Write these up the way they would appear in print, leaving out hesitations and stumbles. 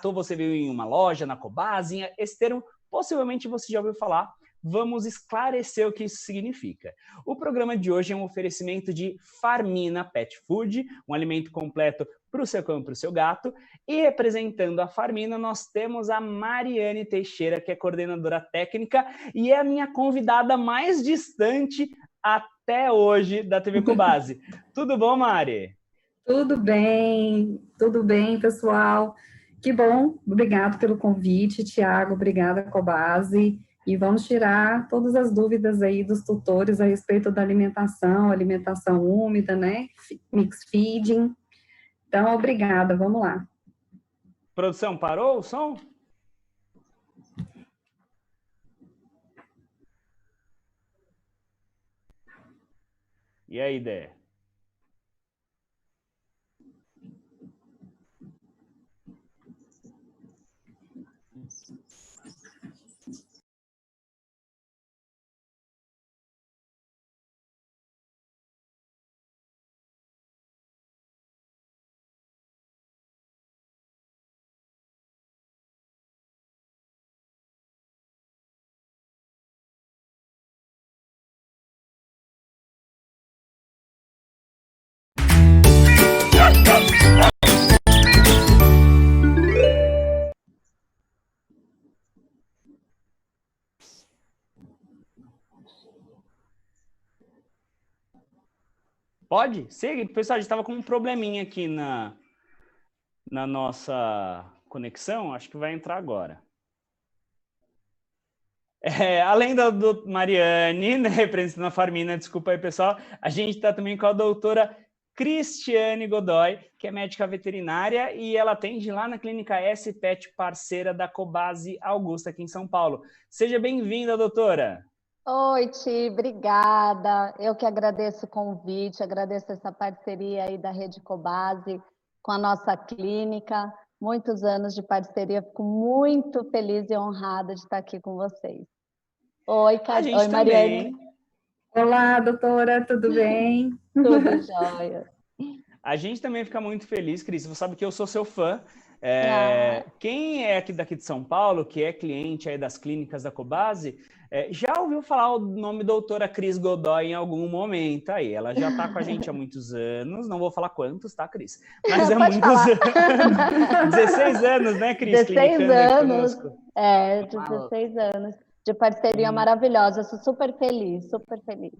ou você viu em uma loja, na Cobasi, esse termo possivelmente você já ouviu falar. Vamos esclarecer o que isso significa. O programa de hoje é um oferecimento de Farmina Pet Food, um alimento completo para o seu cão e para o seu gato. E representando a Farmina, nós temos a Mariane Teixeira, que é coordenadora técnica e é a minha convidada mais distante até hoje da TV Cobasi. Tudo bom, Mari? Tudo bem, pessoal. Que bom, obrigado pelo convite, Tiago, obrigada, Cobasi. E vamos tirar todas as dúvidas aí dos tutores a respeito da alimentação úmida, né? Mix feeding. Então, obrigada, vamos lá. Produção, parou o som? E aí, Dé? Pode? Segue. Pessoal, a gente estava com um probleminha aqui na nossa conexão. Acho que vai entrar agora. Além da Mariane, né, representando a Farmina, desculpa aí, pessoal, a gente está também com a doutora Cristiane Godoy, que é médica veterinária e ela atende lá na Clínica S-Pet, parceira da Cobasi Augusta, aqui em São Paulo. Seja bem-vinda, doutora. Oi, Ti, obrigada. Eu que agradeço o convite, agradeço essa parceria aí da Rede Cobasi com a nossa clínica. Muitos anos de parceria, fico muito feliz e honrada de estar aqui com vocês. Oi, Oi, Mariane. Olá, doutora, tudo bem? Tudo jóia. A gente também fica muito feliz, Cris. Você sabe que eu sou seu fã. Quem é daqui de São Paulo, que é cliente aí das clínicas da Cobasi, já ouviu falar o nome doutora Cris Godoy em algum momento aí. Ela já está com a gente há muitos anos, não vou falar quantos, tá, Cris? Mas há muitos anos. 16 anos, né, Cris? 16 anos. 16 anos de parceria maravilhosa. Eu sou super feliz, super feliz.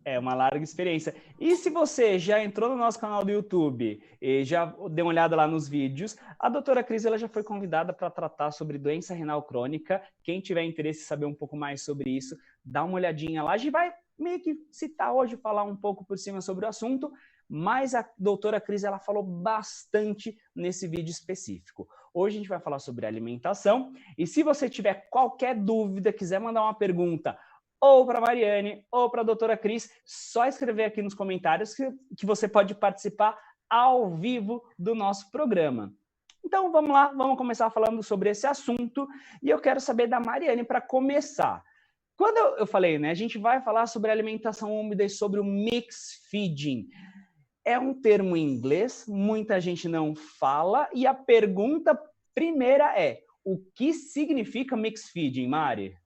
É uma larga experiência. E se você já entrou no nosso canal do YouTube e já deu uma olhada lá nos vídeos, a doutora Cris ela já foi convidada para tratar sobre doença renal crônica. Quem tiver interesse em saber um pouco mais sobre isso, dá uma olhadinha lá. A gente vai meio que citar hoje, falar um pouco por cima sobre o assunto, mas a doutora Cris ela falou bastante nesse vídeo específico. Hoje a gente vai falar sobre alimentação e se você tiver qualquer dúvida, quiser mandar uma pergunta ou para a Mariane, ou para a doutora Cris, só escrever aqui nos comentários que você pode participar ao vivo do nosso programa. Então, vamos lá, vamos começar falando sobre esse assunto, e eu quero saber da Mariane para começar. Quando eu falei, né, a gente vai falar sobre alimentação úmida e sobre o mix feeding. É um termo em inglês, muita gente não fala, e a pergunta primeira é, o que significa mix feeding, Mari?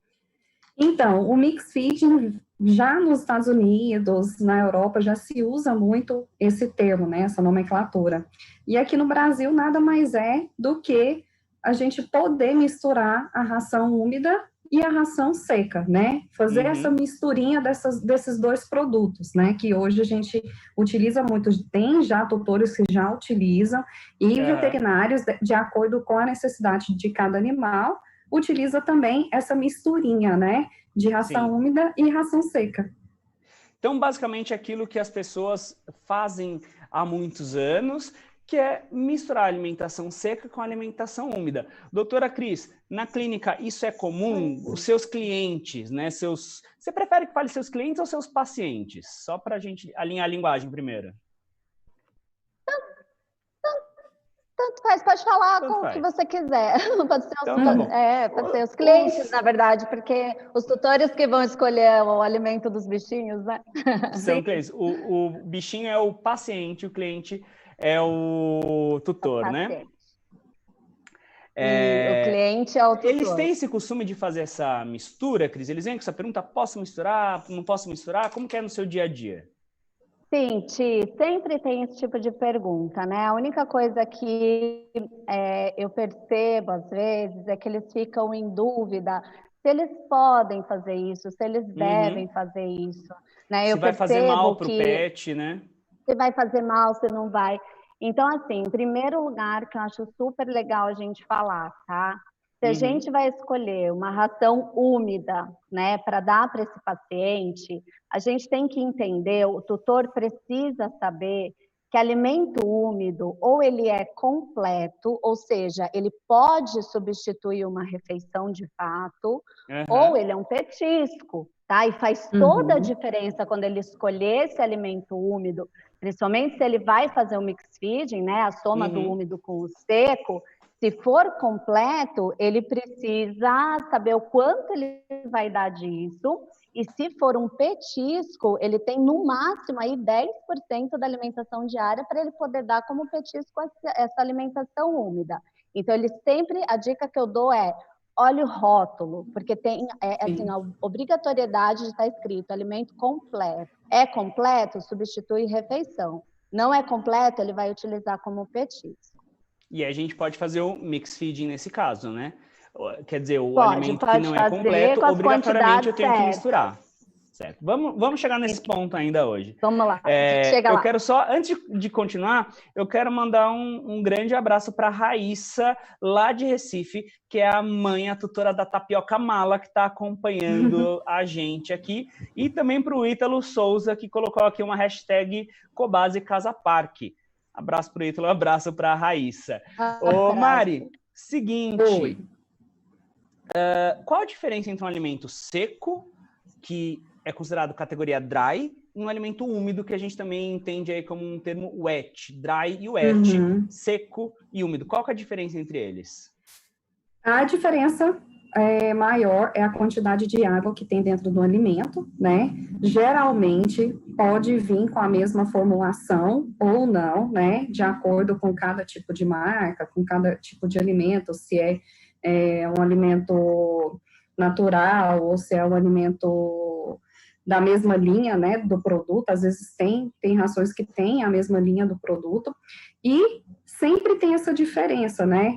Então, o mix feeding, já nos Estados Unidos, na Europa, já se usa muito esse termo, né, essa nomenclatura. E aqui no Brasil, nada mais é do que a gente poder misturar a ração úmida e a ração seca, né? Fazer essa misturinha desses dois produtos, né? Que hoje a gente utiliza muito, tem já tutores que já utilizam, e veterinários, de acordo com a necessidade de cada animal, utiliza também essa misturinha, né, de ração úmida e ração seca. Então, basicamente, aquilo que as pessoas fazem há muitos anos, que é misturar a alimentação seca com a alimentação úmida. Doutora Cris, na clínica isso é comum? Os seus clientes, né, você prefere que fale seus clientes ou seus pacientes? Só para a gente alinhar a linguagem primeiro. Tanto faz, pode falar com o que você quiser. Pode ser, pode ser os clientes, na verdade, porque os tutores que vão escolher o alimento dos bichinhos, né? São clientes. O bichinho é o paciente, o cliente é o tutor, né? O cliente é o tutor. Eles têm esse costume de fazer essa mistura, Cris? Eles vêm com essa pergunta, posso misturar, não posso misturar? Como que é no seu dia a dia? Sim, Ti, sempre tem esse tipo de pergunta, né? A única coisa que eu percebo, às vezes, é que eles ficam em dúvida se eles podem fazer isso, se eles devem fazer isso, né? Se Eu vai fazer mal para o que pet, né? se vai fazer mal, se não vai. Então, assim, em primeiro lugar, que eu acho super legal a gente falar, tá? Se a gente vai escolher uma ração úmida, né, para dar para esse paciente, a gente tem que entender, o tutor precisa saber que alimento úmido, ou ele é completo, ou seja, ele pode substituir uma refeição de fato, ou ele é um petisco, tá? E faz toda a diferença quando ele escolher esse alimento úmido, principalmente se ele vai fazer o mix feeding, né, a soma do úmido com o seco. Se for completo, ele precisa saber o quanto ele vai dar disso. E se for um petisco, ele tem no máximo aí 10% da alimentação diária para ele poder dar como petisco essa alimentação úmida. Então, ele sempre, a dica que eu dou é, olhe o rótulo, porque tem assim, a obrigatoriedade de estar escrito alimento completo. É completo, substitui refeição. Não é completo, ele vai utilizar como petisco. E a gente pode fazer o mix feeding nesse caso, né? Quer dizer, o alimento que não é completo, obrigatoriamente eu tenho que misturar. Certo. Vamos chegar nesse ponto ainda hoje. Vamos lá. Chega lá. Eu quero só, antes de continuar, eu quero mandar um grande abraço para a Raíssa, lá de Recife, que é a mãe, a tutora da Tapioca Mala, que está acompanhando a gente aqui. E também para o Ítalo Souza, que colocou aqui uma hashtag Cobase Casa Parque. Abraço para o Ítalo, abraço para a Raíssa. Ô, Mari, seguinte, qual a diferença entre um alimento seco, que é considerado categoria dry, e um alimento úmido, que a gente também entende aí como um termo wet, dry e wet, seco e úmido? Qual que é a diferença entre eles? A diferença maior é a quantidade de água que tem dentro do alimento, né? Geralmente pode vir com a mesma formulação ou não, né? De acordo com cada tipo de marca, com cada tipo de alimento, se é um alimento natural ou se é um alimento da mesma linha, né, do produto. Às vezes tem rações que têm a mesma linha do produto, e sempre tem essa diferença, né?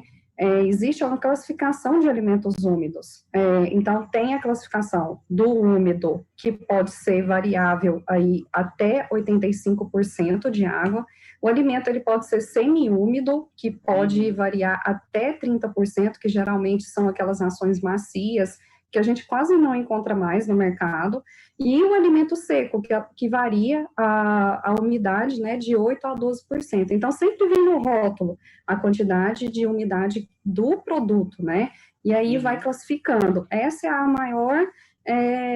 Existe uma classificação de alimentos úmidos. Então, tem a classificação do úmido, que pode ser variável aí até 85% de água. O alimento ele pode ser semi-úmido, que pode variar até 30%, que geralmente são aquelas rações macias, que a gente quase não encontra mais no mercado, e o alimento seco, que varia a umidade, né, de 8% a 12%. Então, sempre vem no rótulo a quantidade de umidade do produto, né, e aí vai classificando. Essa é a maior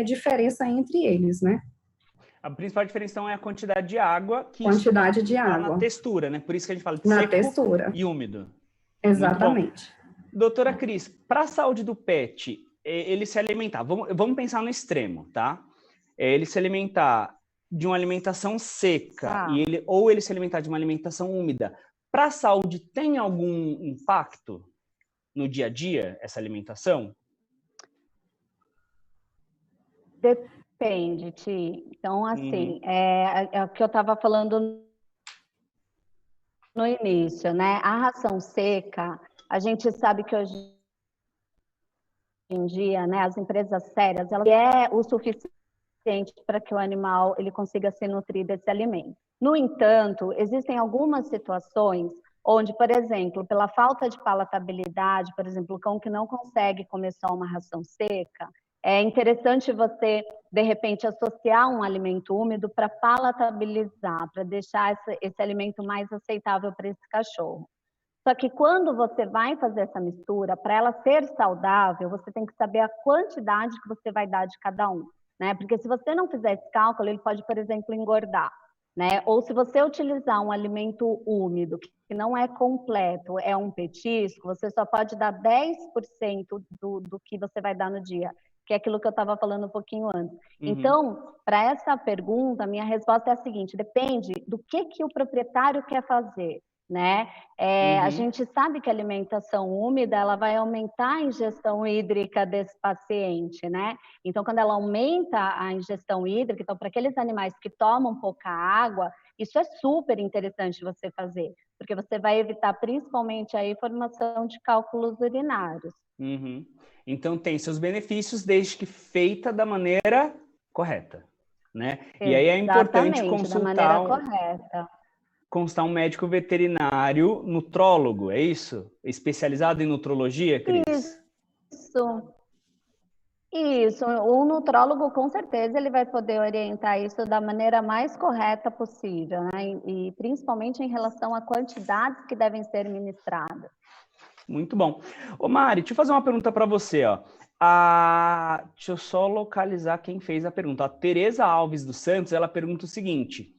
diferença entre eles, né. A principal diferença então, é a quantidade de água que quantidade de água. Na textura, né? Por isso que a gente fala de na seco textura. E úmido. Exatamente. Doutora Cris, para a saúde do pet, ele se alimentar, vamos pensar no extremo, tá? Ele se alimentar de uma alimentação seca ou ele se alimentar de uma alimentação úmida, para a saúde tem algum impacto no dia a dia, essa alimentação? Depende, Ti. Então, assim, é o que eu estava falando no início, né? A ração seca, a gente sabe que hoje em dia, né, as empresas sérias, elas é o suficiente para que o animal ele consiga se nutrir desse alimento. No entanto, existem algumas situações onde, por exemplo, pela falta de palatabilidade, por exemplo, o cão que não consegue comer só uma ração seca, é interessante você, de repente, associar um alimento úmido para palatabilizar, para deixar esse alimento mais aceitável para esse cachorro. Só que quando você vai fazer essa mistura, para ela ser saudável, você tem que saber a quantidade que você vai dar de cada um, né? Porque se você não fizer esse cálculo, ele pode, por exemplo, engordar, né? Ou se você utilizar um alimento úmido, que não é completo, é um petisco, você só pode dar 10% do que você vai dar no dia, que é aquilo que eu estava falando um pouquinho antes. Então, para essa pergunta, minha resposta é a seguinte: depende do que o proprietário quer fazer. né? A gente sabe que a alimentação úmida, ela vai aumentar a ingestão hídrica desse paciente, né? Então, quando ela aumenta a ingestão hídrica, então, para aqueles animais que tomam pouca água, isso é super interessante você fazer, porque você vai evitar principalmente a formação de cálculos urinários. Então, tem seus benefícios desde que feita da maneira correta, né? E aí é importante da maneira correta. Consultar um médico veterinário nutrólogo, é isso? Especializado em nutrologia, Cris? Isso. O nutrólogo, com certeza, ele vai poder orientar isso da maneira mais correta possível, né? E principalmente em relação a quantidades que devem ser ministradas. Muito bom. Ô Mari, deixa eu fazer uma pergunta para você, ó. Deixa eu só localizar quem fez a pergunta. A Tereza Alves dos Santos, ela pergunta o seguinte,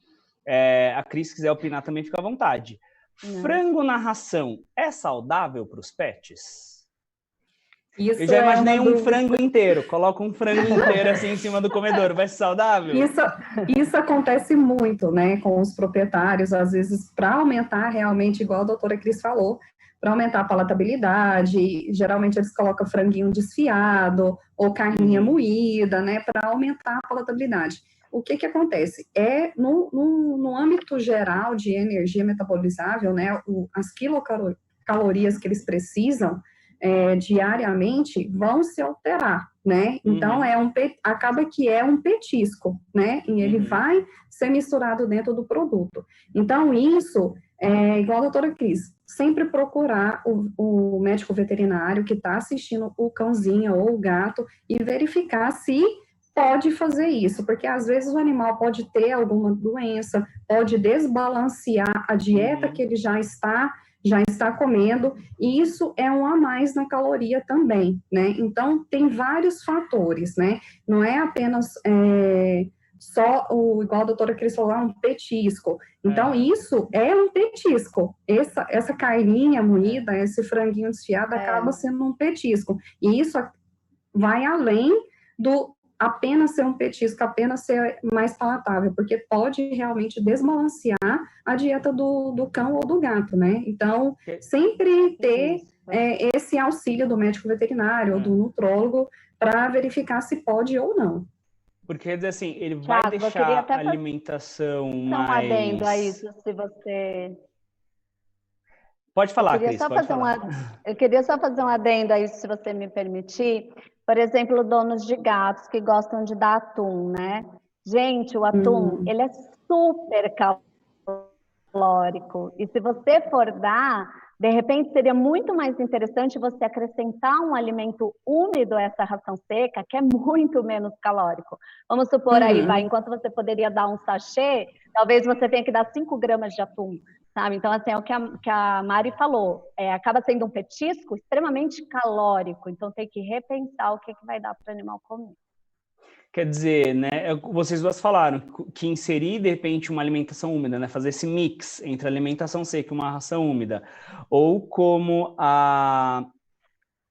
a Cris, se quiser opinar também, fica à vontade. Frango na ração é saudável para os pets? Eu já imaginei um frango inteiro. Coloca um frango inteiro assim em cima do comedor. Vai ser saudável? Isso acontece muito, né, com os proprietários, às vezes, para aumentar realmente, igual a doutora Cris falou, para aumentar a palatabilidade, geralmente eles colocam franguinho desfiado ou carninha moída, né, para aumentar a palatabilidade. O que acontece? No âmbito geral de energia metabolizável, né, as quilocalorias que eles precisam diariamente vão se alterar, né? Então, acaba que é um petisco, né? E ele vai ser misturado dentro do produto. Então, isso, igual a doutora Cris, sempre procurar o médico veterinário que está assistindo o cãozinho ou o gato e verificar se pode fazer isso, porque às vezes o animal pode ter alguma doença, pode desbalancear a dieta que ele já está comendo, e isso é um a mais na caloria também, né? Então, tem vários fatores, né? Não é apenas só igual a doutora Cris falou, um petisco. Então, isso é um petisco. Essa carninha moída, esse franguinho desfiado, acaba sendo um petisco. E isso vai além do apenas ser um petisco, apenas ser mais palatável, porque pode realmente desbalancear a dieta do cão ou do gato, né? Então, sempre ter esse auxílio do médico veterinário ou do nutrólogo para verificar se pode ou não. Porque, quer dizer assim, ele vai deixar a alimentação mais... um adendo a isso, se você... Pode falar, Cris, pode falar. Eu queria só fazer um adendo a isso, se você me permitir. Por exemplo, donos de gatos que gostam de dar atum, né? Gente, o atum, ele é super calórico. E se você for dar, de repente seria muito mais interessante você acrescentar um alimento úmido a essa ração seca, que é muito menos calórico. Vamos supor aí, enquanto você poderia dar um sachê, talvez você tenha que dar 5 gramas de atum. Sabe? Então, assim, é o que a Mari falou, acaba sendo um petisco extremamente calórico, então tem que repensar o que vai dar para o animal comer. Quer dizer, né, vocês duas falaram que inserir, de repente, uma alimentação úmida, né, fazer esse mix entre alimentação seca e uma ração úmida, ou como a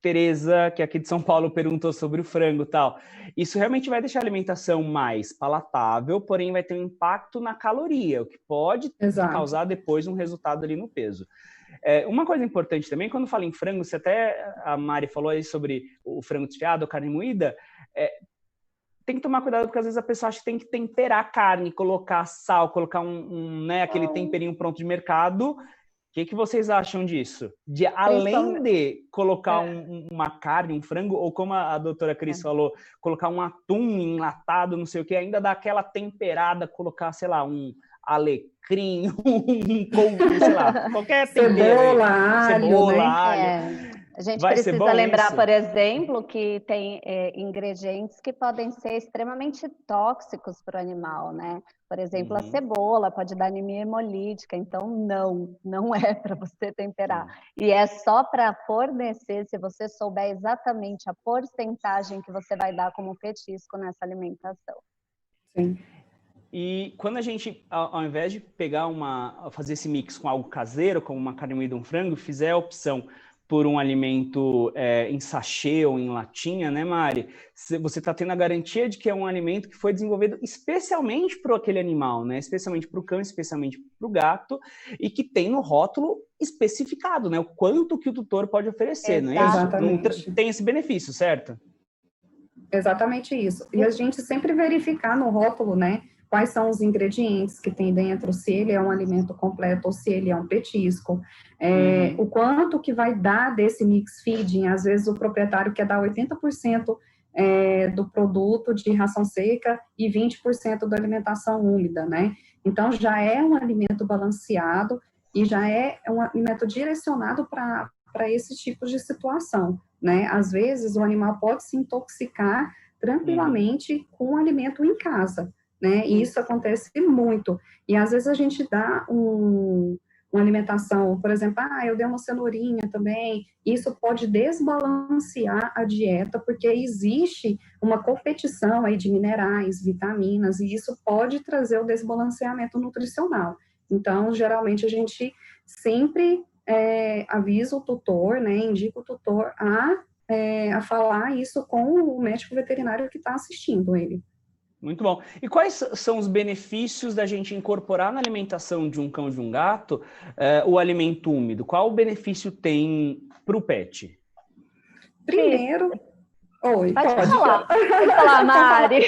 Tereza, que é aqui de São Paulo, perguntou sobre o frango e tal. Isso realmente vai deixar a alimentação mais palatável, porém vai ter um impacto na caloria, o que pode causar depois um resultado ali no peso. Uma coisa importante também, quando fala em frango, se até a Mari falou aí sobre o frango desfiado, a carne moída, tem que tomar cuidado, porque às vezes a pessoa acha que tem que temperar a carne, colocar sal, colocar aquele temperinho pronto de mercado. O que vocês acham disso? De, além de colocar uma carne, um frango, ou como a doutora Cris falou, colocar um atum enlatado, não sei o que, ainda dar aquela temperada, colocar, sei lá, um alecrim, sei lá, qualquer tempero. Cebola, alho. A gente precisa lembrar, por exemplo, que tem ingredientes que podem ser extremamente tóxicos para o animal, né? Por exemplo, a cebola pode dar anemia hemolítica, então não é para você temperar. E é só para fornecer, se você souber exatamente a porcentagem que você vai dar como petisco nessa alimentação. Sim. E quando a gente, ao invés de fazer esse mix com algo caseiro, como uma carne moída, um frango, fizer a opção por um alimento em sachê ou em latinha, né, Mari? Você está tendo a garantia de que é um alimento que foi desenvolvido especialmente para aquele animal, né? Especialmente para o cão, especialmente para o gato, e que tem no rótulo especificado, né? O quanto que o tutor pode oferecer, não é isso? Exatamente. Tem esse benefício, certo? Exatamente isso. E a gente sempre verificar no rótulo, né, quais são os ingredientes que tem dentro, se ele é um alimento completo ou se ele é um petisco, o quanto que vai dar desse mix feeding. Às vezes o proprietário quer dar 80% do produto de ração seca e 20% da alimentação úmida, né? Então já é um alimento balanceado e já é um alimento direcionado para esse tipo de situação, né? Às vezes o animal pode se intoxicar tranquilamente com o alimento em casa, né? E isso acontece muito. E às vezes a gente dá uma alimentação, por exemplo, eu dei uma cenourinha também, isso pode desbalancear a dieta, porque existe uma competição aí de minerais, vitaminas, e isso pode trazer o desbalanceamento nutricional. Então, geralmente, a gente sempre avisa o tutor, né, indica o tutor a falar isso com o médico veterinário que está assistindo ele. Muito bom. E quais são os benefícios da gente incorporar na alimentação de um cão e de um gato o alimento úmido? Qual o benefício tem para o pet? Primeiro... Oi, pode falar, Mari.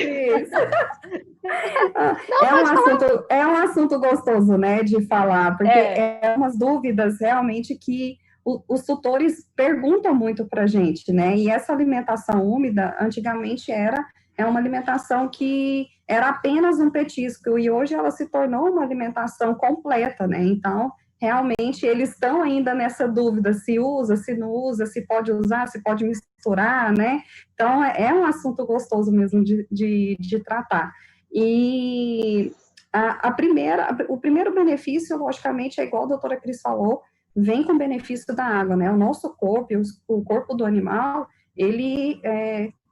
É um assunto gostoso, né, de falar, porque é umas dúvidas realmente que os tutores perguntam muito para a gente, né, e essa alimentação úmida, antigamente é uma alimentação que era apenas um petisco, e hoje ela se tornou uma alimentação completa, né, então, realmente, eles estão ainda nessa dúvida, se usa, se não usa, se pode usar, se pode misturar, né, então, é um assunto gostoso mesmo de tratar. E o primeiro benefício, logicamente, é igual a doutora Cris falou, vem com o benefício da água, né? O nosso corpo, o corpo do animal, ele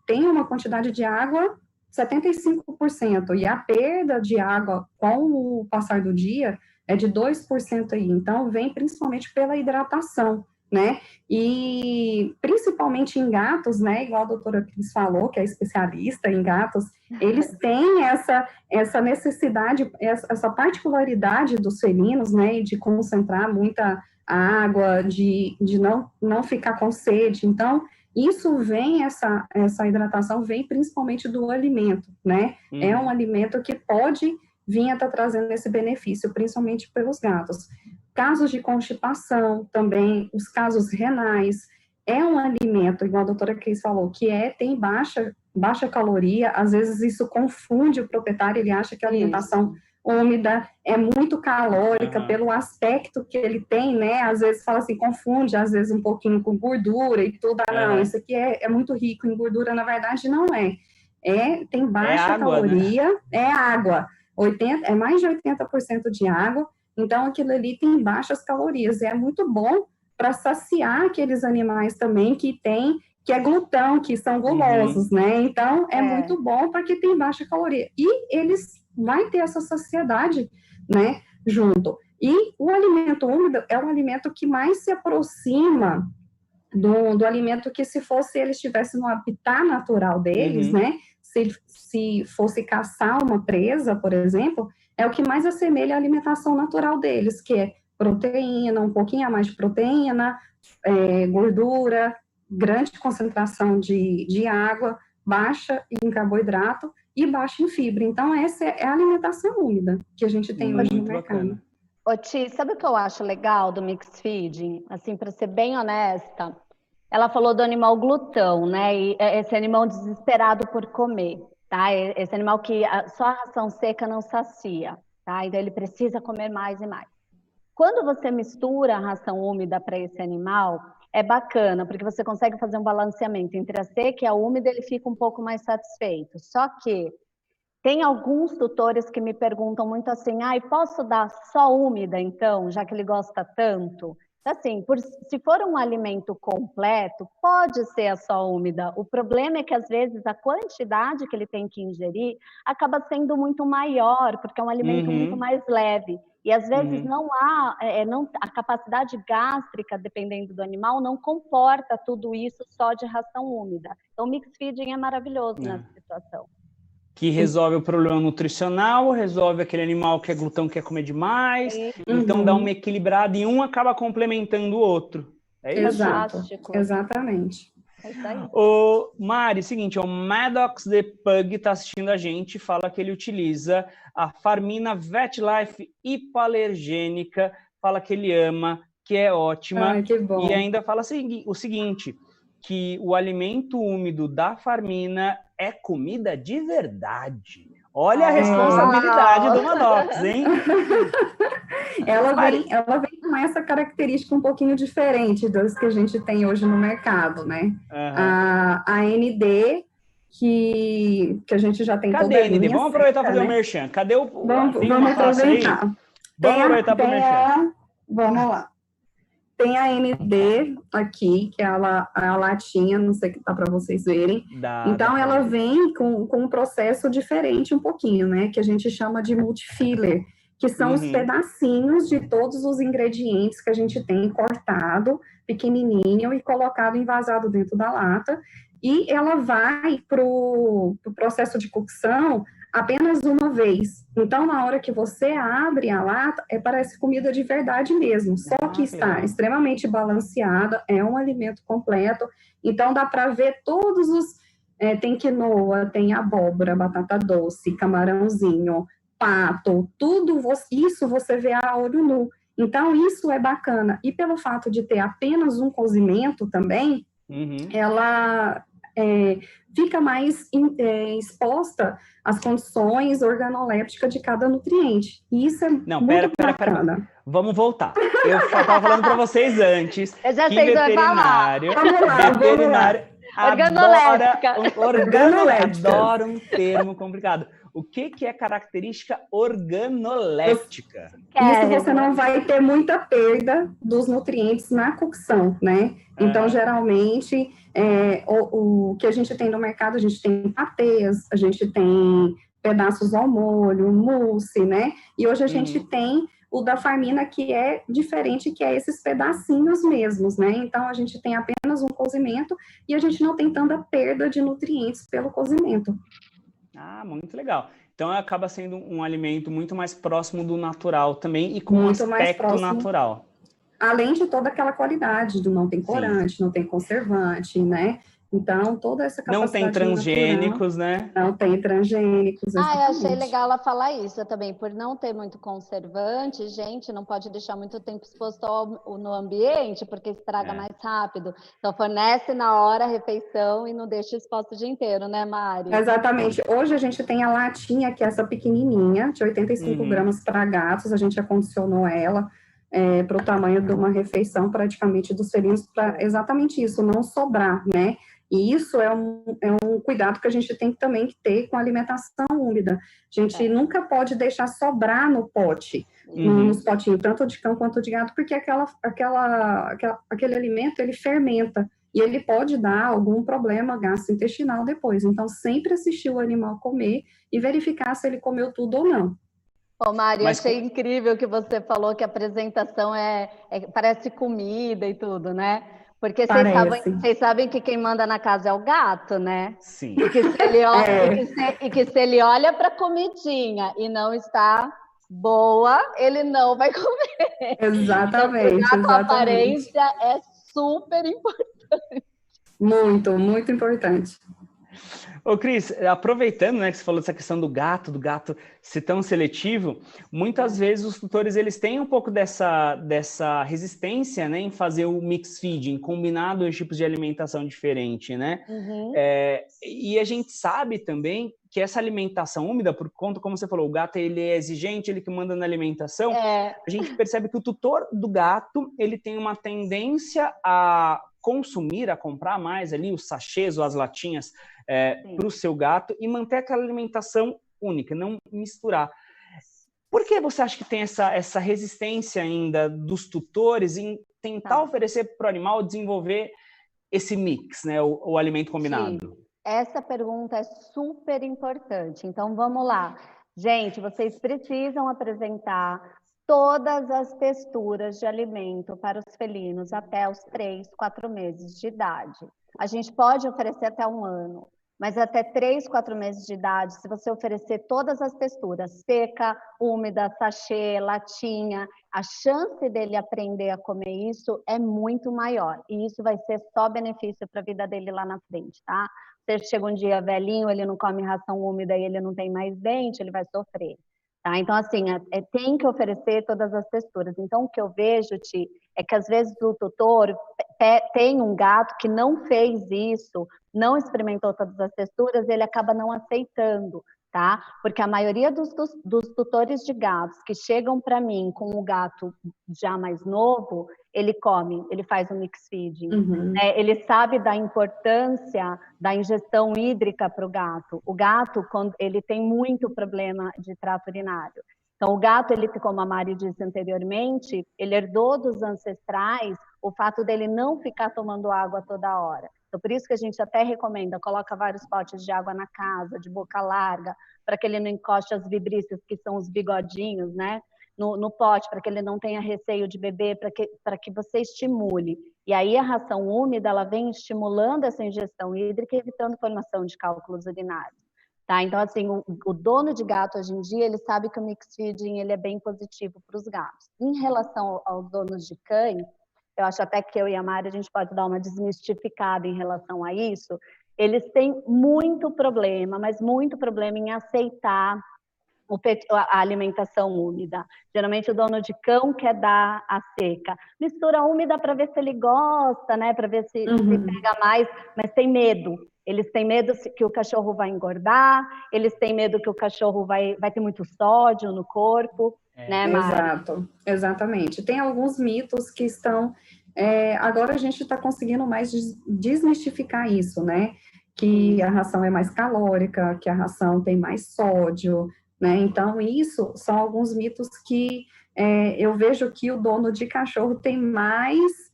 tem uma quantidade de água 75%, e a perda de água com o passar do dia é de 2% aí. Então, vem principalmente pela hidratação, né? E principalmente em gatos, né? Igual a doutora Cris falou, que é especialista em gatos, eles têm essa necessidade, essa particularidade dos felinos, né? De concentrar muita água, de não ficar com sede. Então, isso vem, essa hidratação vem principalmente do alimento, né? É um alimento que pode vir a estar trazendo esse benefício, principalmente pelos gatos. Casos de constipação também, os casos renais, é um alimento, igual a doutora Cris falou, que tem baixa caloria, às vezes isso confunde o proprietário, ele acha que a alimentação úmida é muito calórica pelo aspecto que ele tem, né, às vezes fala assim, confunde, às vezes um pouquinho com gordura e tudo, não, isso aqui é muito rico em gordura, na verdade não é. Tem baixa caloria, né? É água, é mais de 80% de água, então aquilo ali tem baixas calorias, e é muito bom para saciar aqueles animais também que é glutão, que são gulosos, né? Então, é muito bom porque tem baixa caloria. E eles vão ter essa saciedade, né, junto. E o alimento úmido é o alimento que mais se aproxima do alimento que, se eles estivessem no habitat natural deles, né? Se fosse caçar uma presa, por exemplo, é o que mais assemelha à alimentação natural deles, que é proteína, um pouquinho a mais de proteína, gordura, grande concentração de água, baixa em carboidrato e baixa em fibra. Então, essa é a alimentação úmida que a gente tem hoje no mercado. Ô, Ti, sabe o que eu acho legal do mix feeding? Assim, para ser bem honesta, ela falou do animal glutão, né? E esse animal desesperado por comer, tá? Esse animal que só a ração seca não sacia, tá? Então, ele precisa comer mais e mais. Quando você mistura a ração úmida para esse animal, é bacana, porque você consegue fazer um balanceamento entre a seca e a úmida, ele fica um pouco mais satisfeito. Só que tem alguns tutores que me perguntam muito assim, posso dar só úmida então, já que ele gosta tanto? Assim, se for um alimento completo, pode ser a só úmida. O problema é que, às vezes, a quantidade que ele tem que ingerir acaba sendo muito maior, porque é um alimento muito mais leve. E às vezes não há, a capacidade gástrica, dependendo do animal, não comporta tudo isso só de ração úmida. Então, o mix feeding é maravilhoso nessa situação. Que resolve o problema nutricional, resolve aquele animal que é glutão, quer comer demais, então dá uma equilibrada e um acaba complementando o outro. É isso? Exato, exatamente. É isso aí. O Mari, seguinte, o Maddox the Pug está assistindo a gente, fala que ele utiliza a Farmina VetLife hipoalergênica, fala que ele ama, que é ótima. Ai, que bom. E ainda fala o seguinte, que o alimento úmido da Farmina é comida de verdade. Olha a responsabilidade do Maddox, hein? Ela vem com essa característica um pouquinho diferente das que a gente tem hoje no mercado, né? A ND, que a gente já tem toda a ND? Vamos aproveitar para fazer o merchan. Cadê o... Vamos aproveitar. Vamos aproveitar para o merchan. Vamos lá. Tem a ND aqui, que é a latinha, não sei o que tá para vocês verem. Então, ela vem com um processo diferente um pouquinho, né? Que a gente chama de multifiller, que são os pedacinhos de todos os ingredientes que a gente tem cortado, pequenininho, e colocado envasado dentro da lata. E ela vai para o processo de cocção apenas uma vez. Então, na hora que você abre a lata, parece comida de verdade mesmo, só que está extremamente balanceada, é um alimento completo, então dá para ver todos os... tem quinoa, tem abóbora, batata doce, camarãozinho, pato, tudo isso você vê a olho nu. Então, isso é bacana. E pelo fato de ter apenas um cozimento também, ela... fica mais exposta às condições organolépticas de cada nutriente. E isso é muito bacana. Pera. Vamos voltar. Eu estava falando para vocês antes eu já que sei veterinário adora um termo complicado. O que é característica organoléptica? Isso você não vai ter muita perda dos nutrientes na cocção, né? Então, geralmente, o que a gente tem no mercado, a gente tem patês, a gente tem pedaços ao molho, mousse, né? E hoje a gente tem o da Farmina, que é diferente, que é esses pedacinhos mesmos, né? Então, a gente tem apenas um cozimento e a gente não tem tanta perda de nutrientes pelo cozimento. Ah, muito legal. Então, acaba sendo um alimento muito mais próximo do natural também e com muito um aspecto natural. Além de toda aquela qualidade do não tem corante, não tem conservante, né? Então, toda essa capacidade... Não tem transgênicos, né? Não tem transgênicos, eu achei legal ela falar isso também. Por não ter muito conservante, gente, não pode deixar muito tempo exposto no ambiente, porque estraga mais rápido. Então, fornece na hora a refeição e não deixa exposto o dia inteiro, né, Mari? Exatamente. Hoje a gente tem a latinha, que é essa pequenininha, de 85 gramas para gatos. A gente acondicionou ela para o tamanho de uma refeição, praticamente, dos felinos, para exatamente isso, não sobrar, né? E isso é um cuidado que a gente tem também que ter com a alimentação úmida. A gente nunca pode deixar sobrar no pote, nos potinhos, tanto de cão quanto de gato, porque aquele alimento, ele fermenta, e ele pode dar algum problema gastrointestinal depois. Então, sempre assistir o animal comer e verificar se ele comeu tudo ou não. Ô, Mari, achei incrível que você falou que a apresentação parece comida e tudo, né? Porque vocês sabem que quem manda na casa é o gato, né? Sim. E que se ele olha para a comidinha e não está boa, ele não vai comer. Exatamente. Então, a aparência é super importante. Muito, muito importante. Ô, Cris, aproveitando, né, que você falou dessa questão do gato ser tão seletivo, muitas vezes os tutores, eles têm um pouco dessa resistência, né, em fazer o mix feeding, combinar dois tipos de alimentação diferente, né? E a gente sabe também que essa alimentação úmida, por conta, como você falou, o gato, ele é exigente, ele que manda na alimentação, a gente percebe que o tutor do gato, ele tem uma tendência a consumir, a comprar mais ali os sachês ou as latinhas para o seu gato e manter aquela alimentação única, não misturar. Por que você acha que tem essa resistência ainda dos tutores em tentar oferecer para o animal desenvolver esse mix, né, o alimento combinado? Sim. Essa pergunta é super importante. Então, vamos lá. Gente, vocês precisam apresentar todas as texturas de alimento para os felinos até os 3, 4 meses de idade. A gente pode oferecer até 1 ano, mas até 3, 4 meses de idade, se você oferecer todas as texturas, seca, úmida, sachê, latinha, a chance dele aprender a comer isso é muito maior. E isso vai ser só benefício para a vida dele lá na frente, tá? Se ele chega um dia velhinho, ele não come ração úmida e ele não tem mais dente, ele vai sofrer. Tá? Então, assim, tem que oferecer todas as texturas. Então, o que eu vejo, Ti, é que às vezes o tutor tem um gato que não fez isso, não experimentou todas as texturas, ele acaba não aceitando, tá? Porque a maioria dos tutores de gatos que chegam para mim com o gato já mais novo, ele come, ele faz um mix feeding. Uhum. Ele sabe da importância da ingestão hídrica para o gato. O gato, quando ele tem muito problema de trato urinário. Então, o gato, ele, como a Mari disse anteriormente, ele herdou dos ancestrais o fato dele não ficar tomando água toda hora. Então, por isso que a gente até recomenda, coloca vários potes de água na casa, de boca larga, para que ele não encoste as vibrícias, que são os bigodinhos, né? No pote, para que ele não tenha receio de beber, para que você estimule. E aí a ração úmida, ela vem estimulando essa ingestão hídrica e evitando formação de cálculos urinários. Tá? Então, assim, o dono de gato hoje em dia, ele sabe que o mix feeding ele é bem positivo para os gatos. Em relação aos donos de cães, eu acho até que eu e a Mari, a gente pode dar uma desmistificada em relação a isso. Eles têm muito problema, mas muito problema em aceitar a alimentação úmida. Geralmente o dono de cão quer dar a seca. Mistura úmida para ver se ele gosta, né? Para ver se pega mais, mas tem medo. Eles têm medo que o cachorro vai engordar, eles têm medo que o cachorro vai ter muito sódio no corpo, né, Mari? Exato, exatamente. Tem alguns mitos que estão... agora a gente está conseguindo mais desmistificar isso, né? Que a ração é mais calórica, que a ração tem mais sódio, né? Então, isso são alguns mitos que eu vejo que o dono de cachorro tem mais...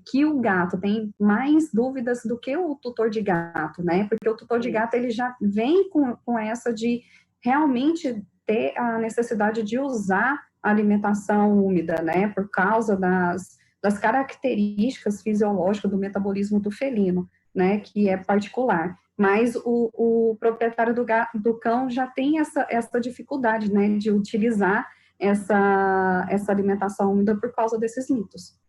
que o gato tem mais dúvidas do que o tutor de gato, né? Porque o tutor de gato, ele já vem com essa de realmente ter a necessidade de usar a alimentação úmida, né? Por causa das características fisiológicas do metabolismo do felino, né? Que é particular. Mas o proprietário do cão já tem essa dificuldade, né? De utilizar essa alimentação úmida por causa desses mitos.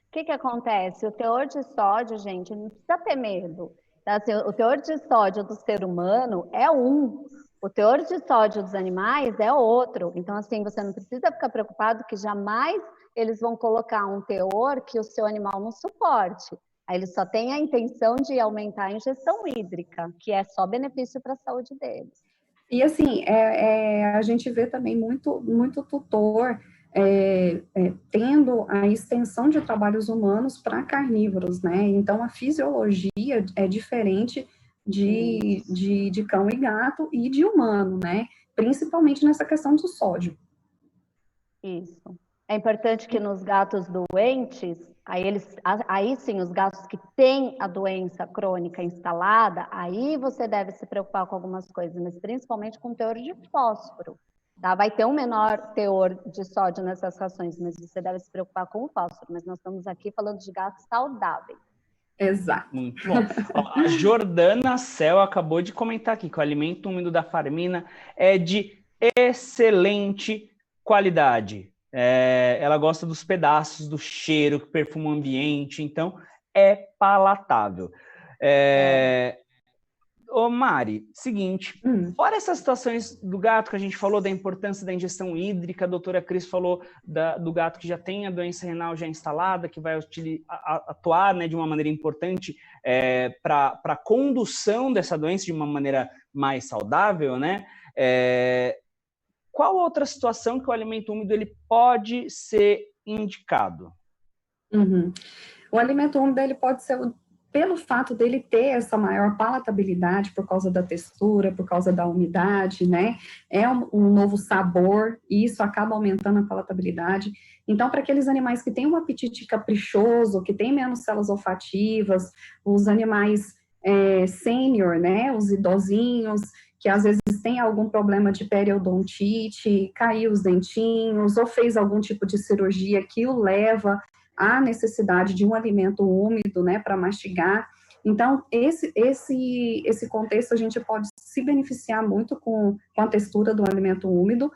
O que acontece? O teor de sódio, gente, não precisa ter medo. Então, assim, o teor de sódio do ser humano é um, o teor de sódio dos animais é outro. Então, assim, você não precisa ficar preocupado que jamais eles vão colocar um teor que o seu animal não suporte. Aí eles só têm a intenção de aumentar a ingestão hídrica, que é só benefício para a saúde deles. E, assim, a gente vê também muito tutor tendo a extensão de trabalhos humanos para carnívoros, né? Então, a fisiologia é diferente de cão e gato e de humano, né? Principalmente nessa questão do sódio. Isso. É importante que nos gatos doentes, aí sim, os gatos que têm a doença crônica instalada, aí você deve se preocupar com algumas coisas, mas principalmente com o teor de fósforo. Tá? Vai ter um menor teor de sódio nessas rações, mas você deve se preocupar com o fósforo. Mas nós estamos aqui falando de gatos saudáveis. Exato. Muito bom. A Jordana Cel acabou de comentar aqui que o alimento úmido da Farmina é de excelente qualidade. Ela gosta dos pedaços, do cheiro que perfuma o ambiente, então é palatável. Ô Mari, seguinte, fora essas situações do gato que a gente falou da importância da ingestão hídrica, a doutora Cris falou do gato que já tem a doença renal já instalada, que vai atuar, né, de uma maneira importante para a condução dessa doença de uma maneira mais saudável, né? Qual outra situação que o alimento úmido ele pode ser indicado? O alimento úmido ele pode ser, pelo fato dele ter essa maior palatabilidade por causa da textura, por causa da umidade, né? É um novo sabor e isso acaba aumentando a palatabilidade. Então, para aqueles animais que têm um apetite caprichoso, que têm menos células olfativas, os animais sênior, né, os idosinhos, que às vezes tem algum problema de periodontite, caiu os dentinhos, ou fez algum tipo de cirurgia que o leva à necessidade de um alimento úmido, né, para mastigar. Então, esse contexto a gente pode se beneficiar muito com a textura do alimento úmido.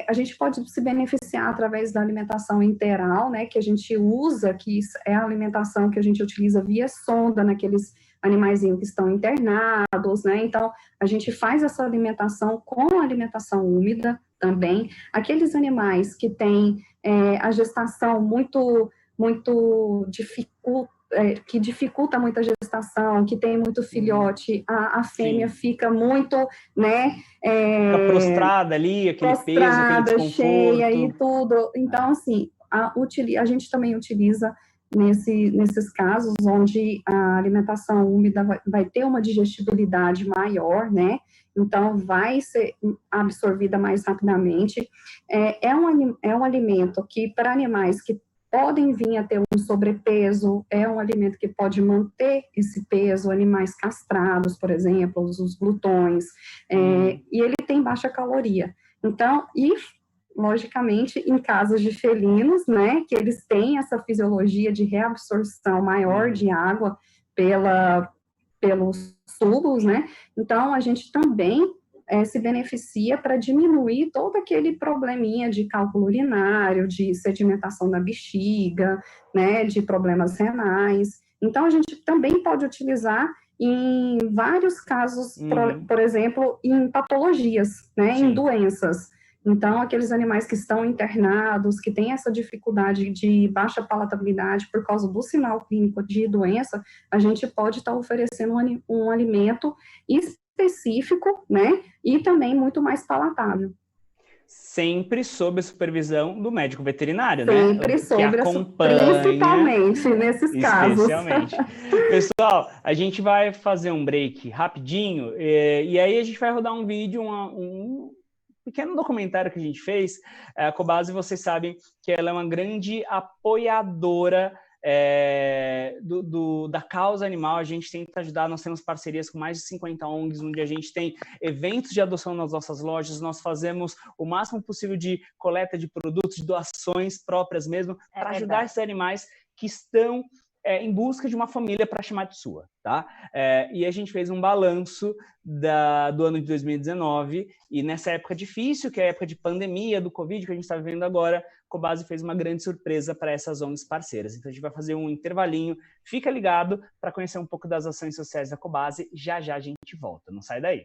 A gente pode se beneficiar através da alimentação enteral, né, que a gente usa, que é a alimentação que a gente utiliza via sonda naqueles animaizinhos que estão internados, né, então a gente faz essa alimentação com alimentação úmida também. Aqueles animais que têm a gestação muito que dificulta muito a gestação, que tem muito filhote, a fêmea fica muito, né? Fica prostrada ali, aquele peso, aquele desconforto. Cheia e tudo. Então, assim, a gente também utiliza nesses casos onde a alimentação úmida vai ter uma digestibilidade maior, né? Então, vai ser absorvida mais rapidamente. É um alimento que, para animais que podem vir a ter um sobrepeso, é um alimento que pode manter esse peso, animais castrados, por exemplo, os glutões, e ele tem baixa caloria. Então, logicamente, em casos de felinos, né, que eles têm essa fisiologia de reabsorção maior de água pelos tubos, né, então a gente também se beneficia para diminuir todo aquele probleminha de cálculo urinário, de sedimentação da bexiga, né, de problemas renais. Então, a gente também pode utilizar em vários casos, por exemplo, em patologias, né, em doenças. Então, aqueles animais que estão internados, que têm essa dificuldade de baixa palatabilidade por causa do sinal clínico de doença, a gente pode estar oferecendo um alimento específico, né, e também muito mais palatável. Sempre sob a supervisão do médico veterinário, Sempre né? sob, que acompanha, principalmente nesses casos. Especialmente. Pessoal, a gente vai fazer um break rapidinho, e aí a gente vai rodar um vídeo, um pequeno documentário que a gente fez. A Cobasi, vocês sabem que ela é uma grande apoiadora da causa animal. A gente tenta ajudar, nós temos parcerias com mais de 50 ONGs, onde a gente tem eventos de adoção nas nossas lojas, nós fazemos o máximo possível de coleta de produtos, de doações próprias mesmo, para ajudar esses animais que estão em busca de uma família para chamar de sua, tá? E a gente fez um balanço do ano de 2019, e nessa época difícil, que é a época de pandemia, do Covid, que a gente está vivendo agora, a Cobasi fez uma grande surpresa para essas ONGs parceiras. Então a gente vai fazer um intervalinho, fica ligado para conhecer um pouco das ações sociais da Cobasi, já a gente volta, não sai daí.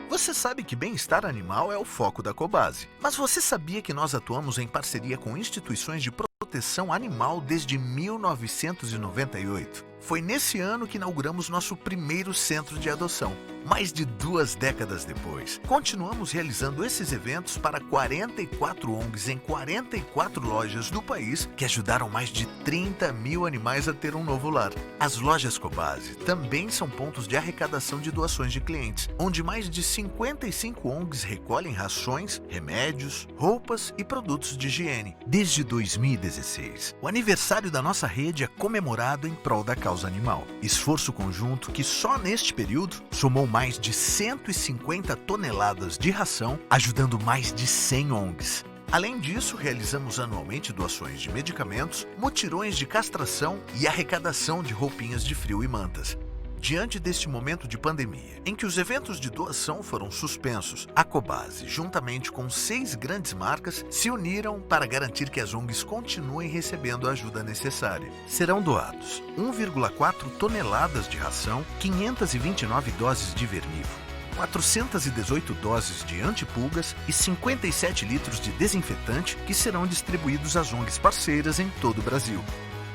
Você sabe que bem-estar animal é o foco da Cobasi, mas você sabia que nós atuamos em parceria com instituições de proteção animal desde 1998? Foi nesse ano que inauguramos nosso primeiro centro de adoção. Mais de 2 décadas depois, continuamos realizando esses eventos para 44 ONGs em 44 lojas do país que ajudaram mais de 30 mil animais a ter um novo lar. As lojas Cobasi também são pontos de arrecadação de doações de clientes, onde mais de 55 ONGs recolhem rações, remédios, roupas e produtos de higiene. Desde 2016, o aniversário da nossa rede é comemorado em prol da causa animal. Esforço conjunto que só neste período somou mais de 150 toneladas de ração, ajudando mais de 100 ONGs. Além disso, realizamos anualmente doações de medicamentos, mutirões de castração e arrecadação de roupinhas de frio e mantas. Diante deste momento de pandemia, em que os eventos de doação foram suspensos, a Cobasi, juntamente com 6 grandes marcas, se uniram para garantir que as ONGs continuem recebendo a ajuda necessária. Serão doados 1,4 toneladas de ração, 529 doses de vermífugo, 418 doses de antipulgas e 57 litros de desinfetante que serão distribuídos às ONGs parceiras em todo o Brasil.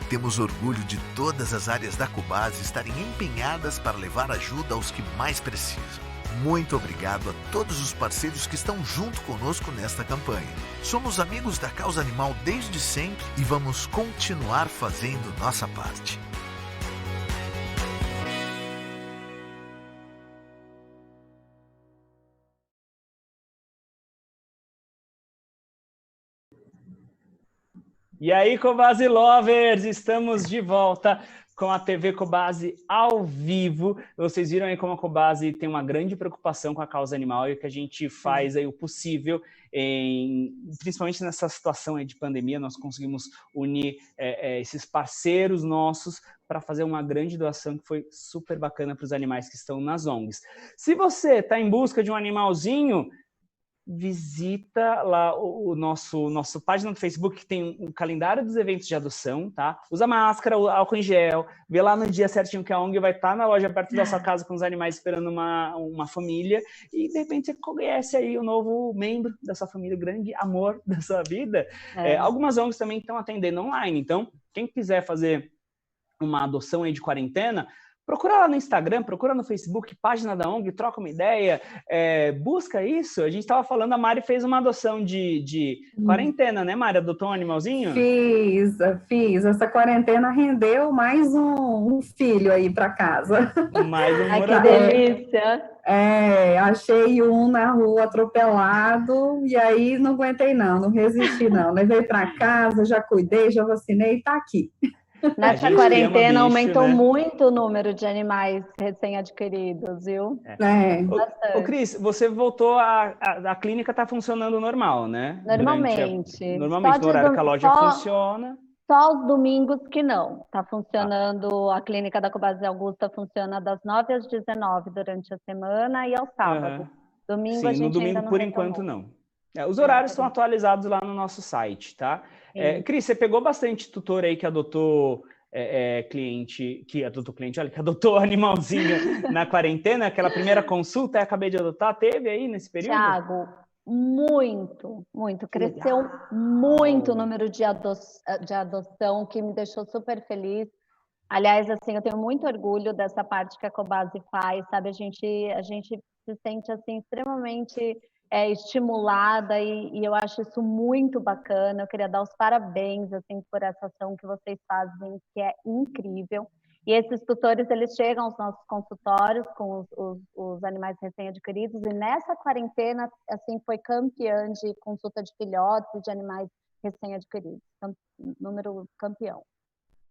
Temos orgulho de todas as áreas da Cobasi estarem empenhadas para levar ajuda aos que mais precisam. Muito obrigado a todos os parceiros que estão junto conosco nesta campanha. Somos amigos da causa animal desde sempre e vamos continuar fazendo nossa parte. E aí, Cobasi Lovers, estamos de volta com a TV Cobasi ao vivo. Vocês viram aí como a Cobasi tem uma grande preocupação com a causa animal e que a gente faz aí o possível, principalmente nessa situação aí de pandemia, nós conseguimos unir esses parceiros nossos para fazer uma grande doação que foi super bacana para os animais que estão nas ONGs. Se você está em busca de um animalzinho, visita lá o nosso página do Facebook, que tem um calendário dos eventos de adoção, tá? Usa máscara, álcool em gel, vê lá no dia certinho que a ONG vai estar na loja perto da sua casa com os animais esperando uma família, e de repente você conhece aí o novo membro da sua família, o grande amor da sua vida. Algumas ONGs também estão atendendo online, então quem quiser fazer uma adoção aí de quarentena, procura lá no Instagram, procura no Facebook, página da ONG, troca uma ideia, busca isso. A gente estava falando, a Mari fez uma adoção de quarentena, né, Mari? Adotou um animalzinho? Fiz. Essa quarentena rendeu mais um filho aí para casa. Mais um Ai, que delícia! Achei um na rua atropelado e aí não aguentei não resisti não. Levei para casa, já cuidei, já vacinei e tá aqui. Nessa quarentena aumentou muito o número de animais recém-adquiridos, viu? Ô, Cris, você voltou, a clínica está funcionando normal, né? Normalmente. Normalmente, no horário que a loja funciona. Só os domingos que não. Está funcionando, a clínica da Cobasi Augusta funciona das 9 às 19 durante a semana e ao sábado. Domingo a gente no domingo, ainda não por retomou. enquanto, não. Os horários estão atualizados lá no nosso site, tá? Cris, você pegou bastante tutor aí que adotou que adotou animalzinho na quarentena, aquela primeira consulta, acabei de adotar, teve aí nesse período? Thiago, muito. Cresceu muito o número de adoção, que me deixou super feliz. Aliás, assim, eu tenho muito orgulho dessa parte que a Cobasi faz, sabe? A gente se sente, assim, extremamente estimulada e eu acho isso muito bacana. Eu queria dar os parabéns, assim, por essa ação que vocês fazem, que é incrível. E esses tutores, eles chegam aos nossos consultórios com os animais recém-adquiridos, e nessa quarentena, assim, foi campeã de consulta de filhotes e de animais recém-adquiridos. Então, número campeão.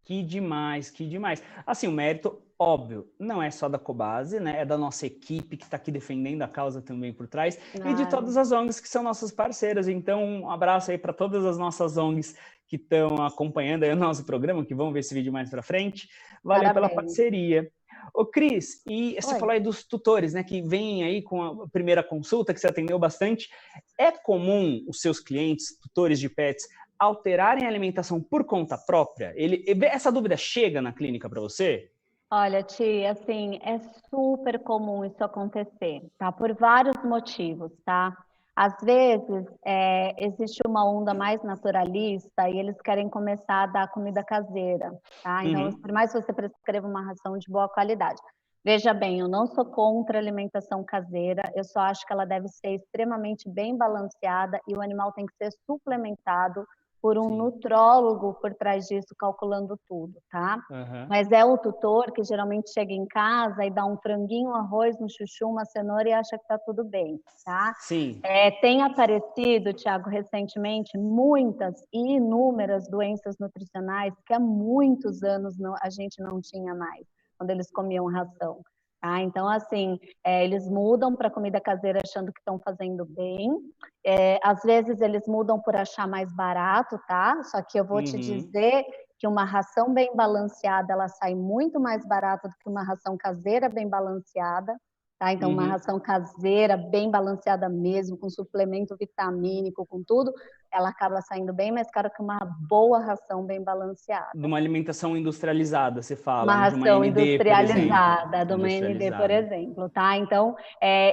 Que demais, que demais. Assim, o mérito, óbvio, não é só da Cobasi, né? É da nossa equipe que está aqui defendendo a causa também por trás, e de todas as ONGs que são nossas parceiras. Então, um abraço aí para todas as nossas ONGs que estão acompanhando aí o nosso programa, que vão ver esse vídeo mais para frente. Valeu pela parceria. Ô, Cris, e você falou aí dos tutores, né, que vêm aí com a primeira consulta, que você atendeu bastante. É comum os seus clientes, tutores de pets, alterarem a alimentação por conta própria? Essa dúvida chega na clínica para você? Olha, Tia, assim, é super comum isso acontecer, tá? Por vários motivos, tá? Às vezes, existe uma onda mais naturalista e eles querem começar a dar comida caseira, tá? Então, por mais que você prescreva uma ração de boa qualidade. Veja bem, eu não sou contra a alimentação caseira, eu só acho que ela deve ser extremamente bem balanceada e o animal tem que ser suplementado por um nutrólogo por trás disso, calculando tudo, tá? Mas é o tutor que geralmente chega em casa e dá um franguinho, um arroz, um chuchu, uma cenoura e acha que tá tudo bem, tá? Sim. Tem aparecido, Thiago, recentemente, muitas e inúmeras doenças nutricionais que há muitos anos a gente não tinha mais, quando eles comiam ração. Então, assim, eles mudam para comida caseira achando que estão fazendo bem. Às vezes, eles mudam por achar mais barato, tá? Só que eu vou te dizer que uma ração bem balanceada, ela sai muito mais barata do que uma ração caseira bem balanceada. Tá? Então, uma ração caseira, bem balanceada mesmo, com suplemento vitamínico, com tudo, ela acaba saindo bem mais cara que uma boa ração bem balanceada. De uma alimentação industrializada, você fala. Uma ração industrializada, de uma ND, por exemplo, tá? Então,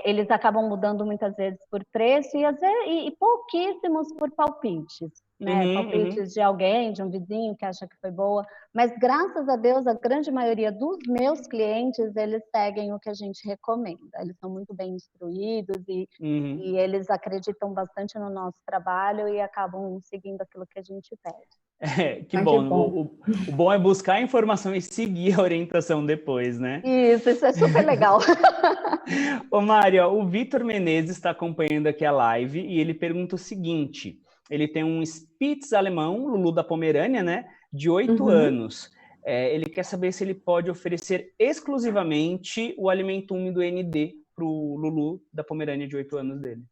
eles acabam mudando muitas vezes por preço e pouquíssimos por palpites, né? Palpites de alguém, de um vizinho que acha que foi boa. Mas, graças a Deus, a grande maioria dos meus clientes, eles seguem o que a gente recomenda. Eles são muito bem instruídos e eles acreditam bastante no nosso trabalho e acabam seguindo aquilo que a gente pede. Que bom. O bom é buscar a informação e seguir a orientação depois, né? Isso é super legal. Ô, Mário, o Vitor Menezes está acompanhando aqui a live e ele pergunta o seguinte: ele tem um Spitz alemão, Lulu da Pomerânia, né, de 8 anos. Ele quer saber se ele pode oferecer exclusivamente o alimento úmido ND para o Lulu da Pomerânia de 8 anos dele.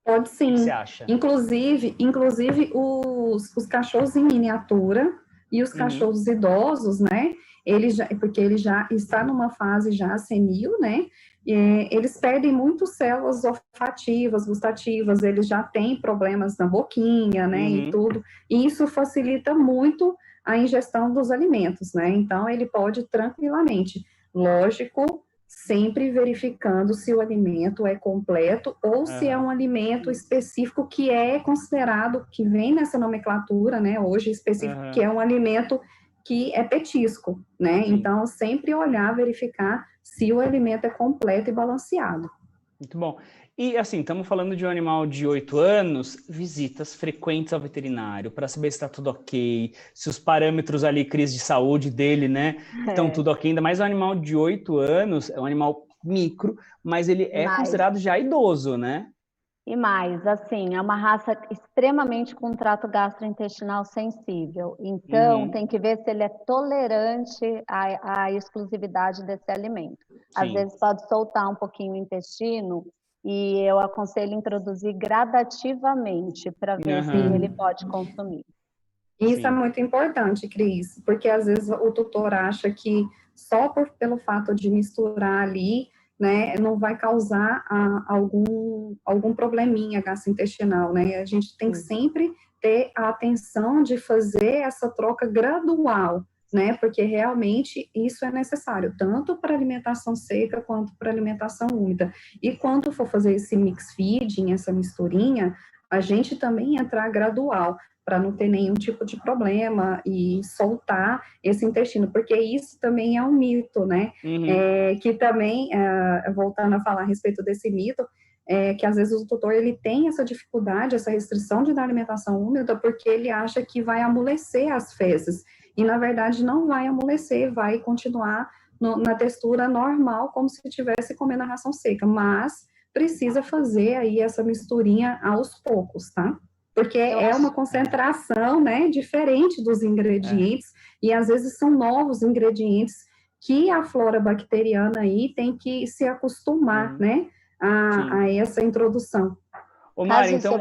Pode sim. O que você acha? Inclusive os cachorros em miniatura e os cachorros idosos, né? Porque ele já está numa fase já senil, né? Eles perdem muito células olfativas, gustativas, eles já têm problemas na boquinha, né? E tudo. E isso facilita muito a ingestão dos alimentos, né? Então, ele pode tranquilamente, lógico, sempre verificando se o alimento é completo ou se é um alimento específico que é considerado, que vem nessa nomenclatura, né, hoje específico, que é um alimento que é petisco, né? Então, sempre olhar, verificar se o alimento é completo e balanceado. Muito bom. E assim, estamos falando de um animal de 8 anos, visitas frequentes ao veterinário para saber se está tudo ok, se os parâmetros ali, Cris, de saúde dele, né, estão tudo ok. Ainda mais um animal de 8 anos, é um animal micro, mas ele é considerado já idoso, né? E mais, assim, é uma raça extremamente com trato gastrointestinal sensível. Então, tem que ver se ele é tolerante à exclusividade desse alimento. Às vezes pode soltar um pouquinho o intestino e eu aconselho introduzir gradativamente para ver se ele pode consumir. Isso é muito importante, Cris, porque às vezes o tutor acha que só pelo fato de misturar ali, né, não vai causar algum probleminha gastrointestinal, né? A gente tem que sempre ter a atenção de fazer essa troca gradual, né? Porque realmente isso é necessário, tanto para alimentação seca quanto para alimentação úmida. E quando for fazer esse mix feeding, essa misturinha, a gente também entrar gradual, para não ter nenhum tipo de problema e soltar esse intestino, porque isso também é um mito, né? Que também, voltando a falar a respeito desse mito, que às vezes o tutor ele tem essa dificuldade, essa restrição de dar alimentação úmida, porque ele acha que vai amolecer as fezes, e na verdade não vai amolecer, vai continuar na textura normal, como se estivesse comendo a ração seca, mas precisa fazer aí essa misturinha aos poucos, tá? Porque é uma concentração, né, diferente dos ingredientes, e às vezes são novos ingredientes que a flora bacteriana aí tem que se acostumar, né, a essa introdução. Ô Mari, então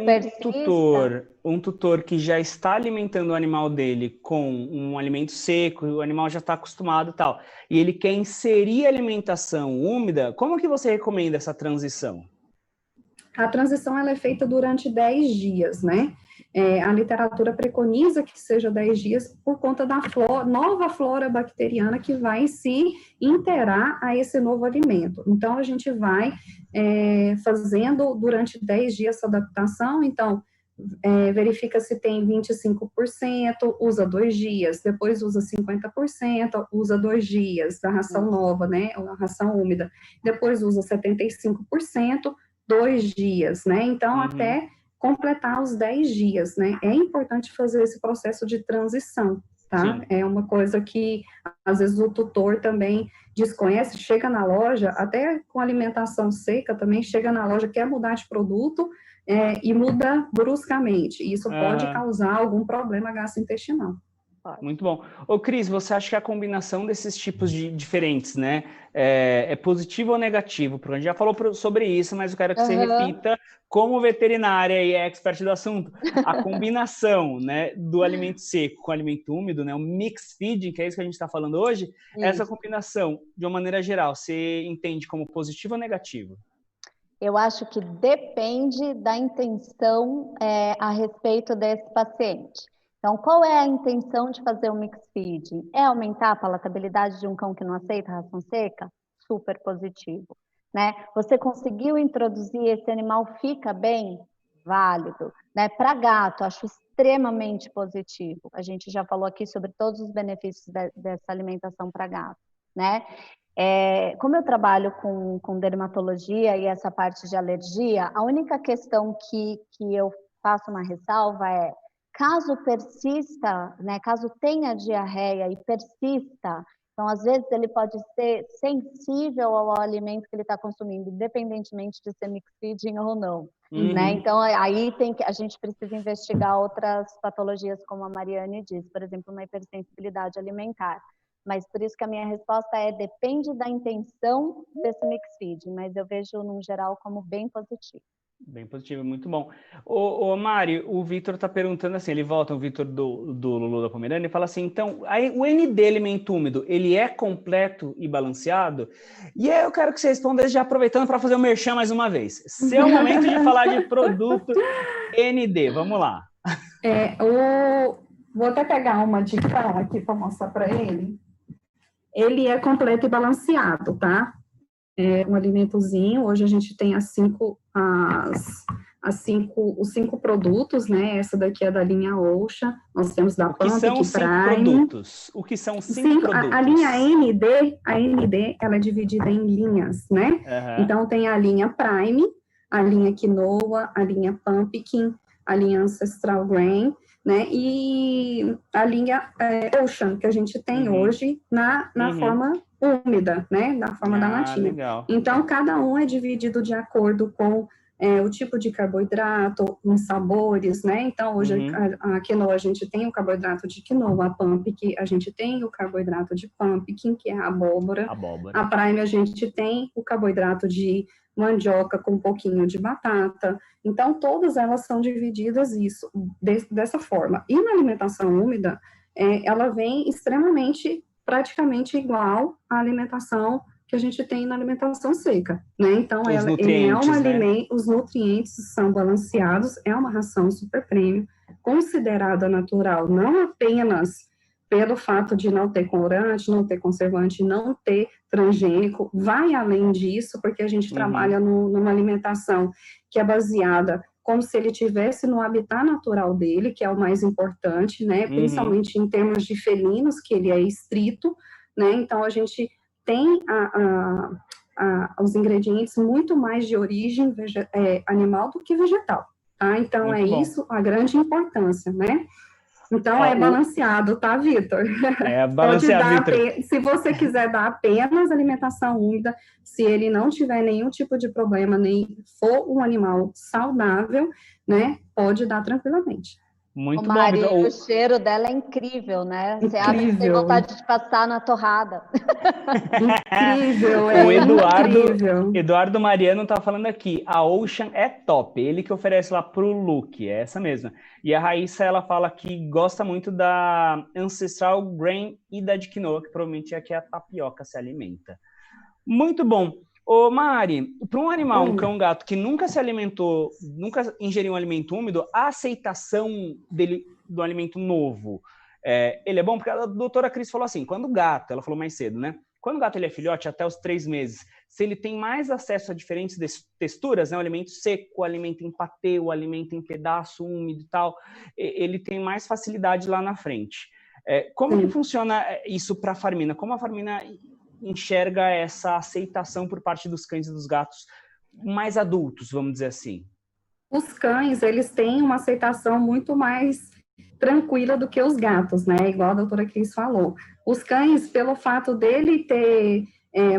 um tutor que já está alimentando o animal dele com um alimento seco, o animal já está acostumado e tal, e ele quer inserir alimentação úmida, como que você recomenda essa transição? A transição ela é feita durante 10 dias, né? A literatura preconiza que seja 10 dias por conta da nova flora bacteriana que vai se interar a esse novo alimento. Então, a gente vai fazendo durante 10 dias essa adaptação. Então, verifica se tem 25%, usa 2 dias, depois usa 50%, usa 2 dias da ração nova, né? A ração úmida. Depois usa 75%, 2 dias, né? Então, até completar os 10 dias, né? É importante fazer esse processo de transição, tá? É uma coisa que, às vezes, o tutor também desconhece, chega na loja, até com alimentação seca também, chega na loja, quer mudar de produto e muda bruscamente. Isso pode causar algum problema gastrointestinal. Muito bom. Ô, Cris, você acha que a combinação desses tipos de diferentes, né, é positivo ou negativo? Porque a gente já falou sobre isso, mas eu quero que você repita, como veterinária e expert do assunto, a combinação, né, do alimento seco com o alimento úmido, né, o mix feeding, que é isso que a gente está falando hoje, essa combinação, de uma maneira geral, você entende como positivo ou negativo? Eu acho que depende da intenção a respeito desse paciente. Então, qual é a intenção de fazer o mix feeding? É aumentar a palatabilidade de um cão que não aceita ração seca? Super positivo, né? Você conseguiu introduzir, esse animal fica bem? Válido, né? Para gato, acho extremamente positivo. A gente já falou aqui sobre todos os benefícios dessa alimentação para gato, né? Como eu trabalho com dermatologia e essa parte de alergia, a única questão que eu faço uma ressalva é, caso persista, né, caso tenha diarreia e persista, então às vezes ele pode ser sensível ao alimento que ele está consumindo, independentemente de ser mix feeding ou não, né? Então, aí a gente precisa investigar outras patologias, como a Mariane disse, por exemplo, uma hipersensibilidade alimentar. Mas por isso que a minha resposta depende da intenção desse mix feed, mas eu vejo, no geral, como bem positivo. Bem positivo, muito bom. Ô Mari, o Vitor está perguntando assim, ele volta, o Vitor do Lulu da Pomerânia, e fala assim, então, o ND alimento úmido, ele é completo e balanceado? E aí eu quero que você responda, já aproveitando para fazer o merchan mais uma vez. Seu momento de falar de produto ND, vamos lá. Vou até pegar uma dica aqui para mostrar para ele. Ele é completo e balanceado, tá? É um alimentozinho. Hoje a gente tem os 5 produtos, né? Essa daqui é da linha Ocean. Nós temos da Pump, Prime. O que são 5 produtos? A linha ND, ela é dividida em linhas, né? Então tem a linha Prime, a linha Quinoa, a linha Pumpkin, a linha Ancestral Grain, né? E a linha Ocean, que a gente tem hoje na forma úmida, né? Na forma da latinha. Legal. Então, cada um é dividido de acordo com o tipo de carboidrato, os sabores, né? Então, hoje a quinoa, a gente tem o carboidrato de quinoa, a pumpkin, a gente tem o carboidrato de pumpkin, que é a abóbora. A prime, a gente tem o carboidrato de mandioca com um pouquinho de batata. Então, todas elas são divididas dessa forma. E na alimentação úmida, ela vem praticamente igual à alimentação que a gente tem na alimentação seca, né? Então, os nutrientes são balanceados, é uma ração super premium, considerada natural, não apenas pelo fato de não ter corante, não ter conservante, não ter transgênico, vai além disso, porque a gente trabalha numa alimentação que é baseada como se ele estivesse no habitat natural dele, que é o mais importante, né? Principalmente em termos de felinos, que ele é estrito, né? Então, a gente tem os ingredientes muito mais de origem animal do que vegetal, tá? Então, isso a grande importância, né? Então, é balanceado, tá, Vitor? É balanceado, Vitor. Se você quiser dar apenas alimentação úmida, se ele não tiver nenhum tipo de problema, nem for um animal saudável, né, pode dar tranquilamente. Muito Mari, bom. o cheiro dela é incrível, né? Você abre e tem vontade de passar na torrada. Incrível, Eduardo Mariano tá falando aqui, a Ocean é top, ele que oferece lá pro Luke, é essa mesma. E a Raíssa, ela fala que gosta muito da Ancestral Grain e da de quinoa, que provavelmente é que a tapioca se alimenta. Muito bom. Ô Mari, para um animal, um cão, um gato que nunca se alimentou, nunca ingeriu um alimento úmido, a aceitação dele do alimento novo, ele é bom? Porque a doutora Cris falou assim, quando o gato, ela falou mais cedo, né? Quando o gato ele é filhote, até os 3 meses, se ele tem mais acesso a diferentes texturas, né? O alimento seco, o alimento em patê, o alimento em pedaço úmido e tal, ele tem mais facilidade lá na frente. Como que funciona isso para a Farmina? Como a Farmina enxerga essa aceitação por parte dos cães e dos gatos mais adultos, vamos dizer assim? Os cães, eles têm uma aceitação muito mais tranquila do que os gatos, né? Igual a doutora Cris falou. Os cães, pelo fato dele ter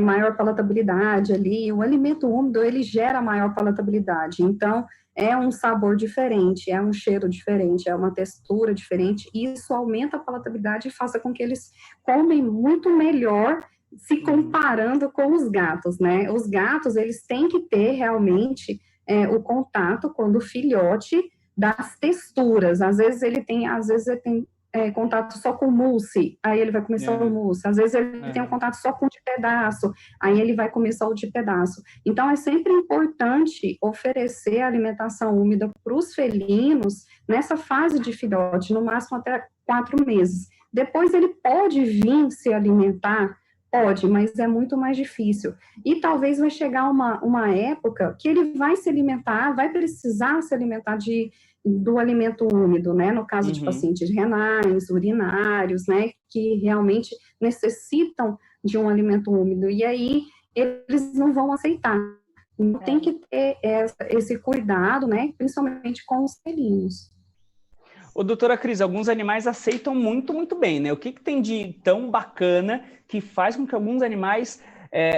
maior palatabilidade ali, o alimento úmido, ele gera maior palatabilidade. Então, é um sabor diferente, é um cheiro diferente, é uma textura diferente, e isso aumenta a palatabilidade e faz com que eles comem muito melhor se comparando com os gatos, né? Os gatos, eles têm que ter realmente o contato, quando filhote, das texturas. Às vezes ele tem contato só com mousse, aí ele vai comer só o mousse. Às vezes ele tem um contato só com o de pedaço, aí ele vai comer só o de pedaço. Então, é sempre importante oferecer alimentação úmida para os felinos nessa fase de filhote, no máximo até 4 meses. Depois ele pode vir se alimentar. Pode, mas é muito mais difícil. E talvez vai chegar uma época que ele vai se alimentar, vai precisar se alimentar do alimento úmido, né? No caso de pacientes renais, urinários, né? Que realmente necessitam de um alimento úmido. E aí, eles não vão aceitar. Então, tem que ter esse cuidado, né? Principalmente com os felinos. Ô, doutora Cris, alguns animais aceitam muito, muito bem, né? O que tem de tão bacana que faz com que alguns animais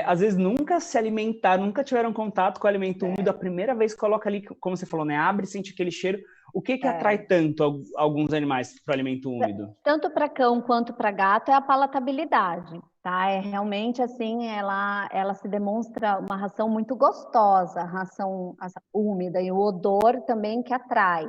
às vezes nunca se alimentaram, nunca tiveram contato com o alimento úmido, a primeira vez coloca ali, como você falou, né? Abre e sente aquele cheiro. O que atrai tanto alguns animais para o alimento úmido? Tanto para cão quanto para gato é a palatabilidade, tá? É realmente assim, ela se demonstra uma ração muito gostosa, ração úmida, e o odor também que atrai.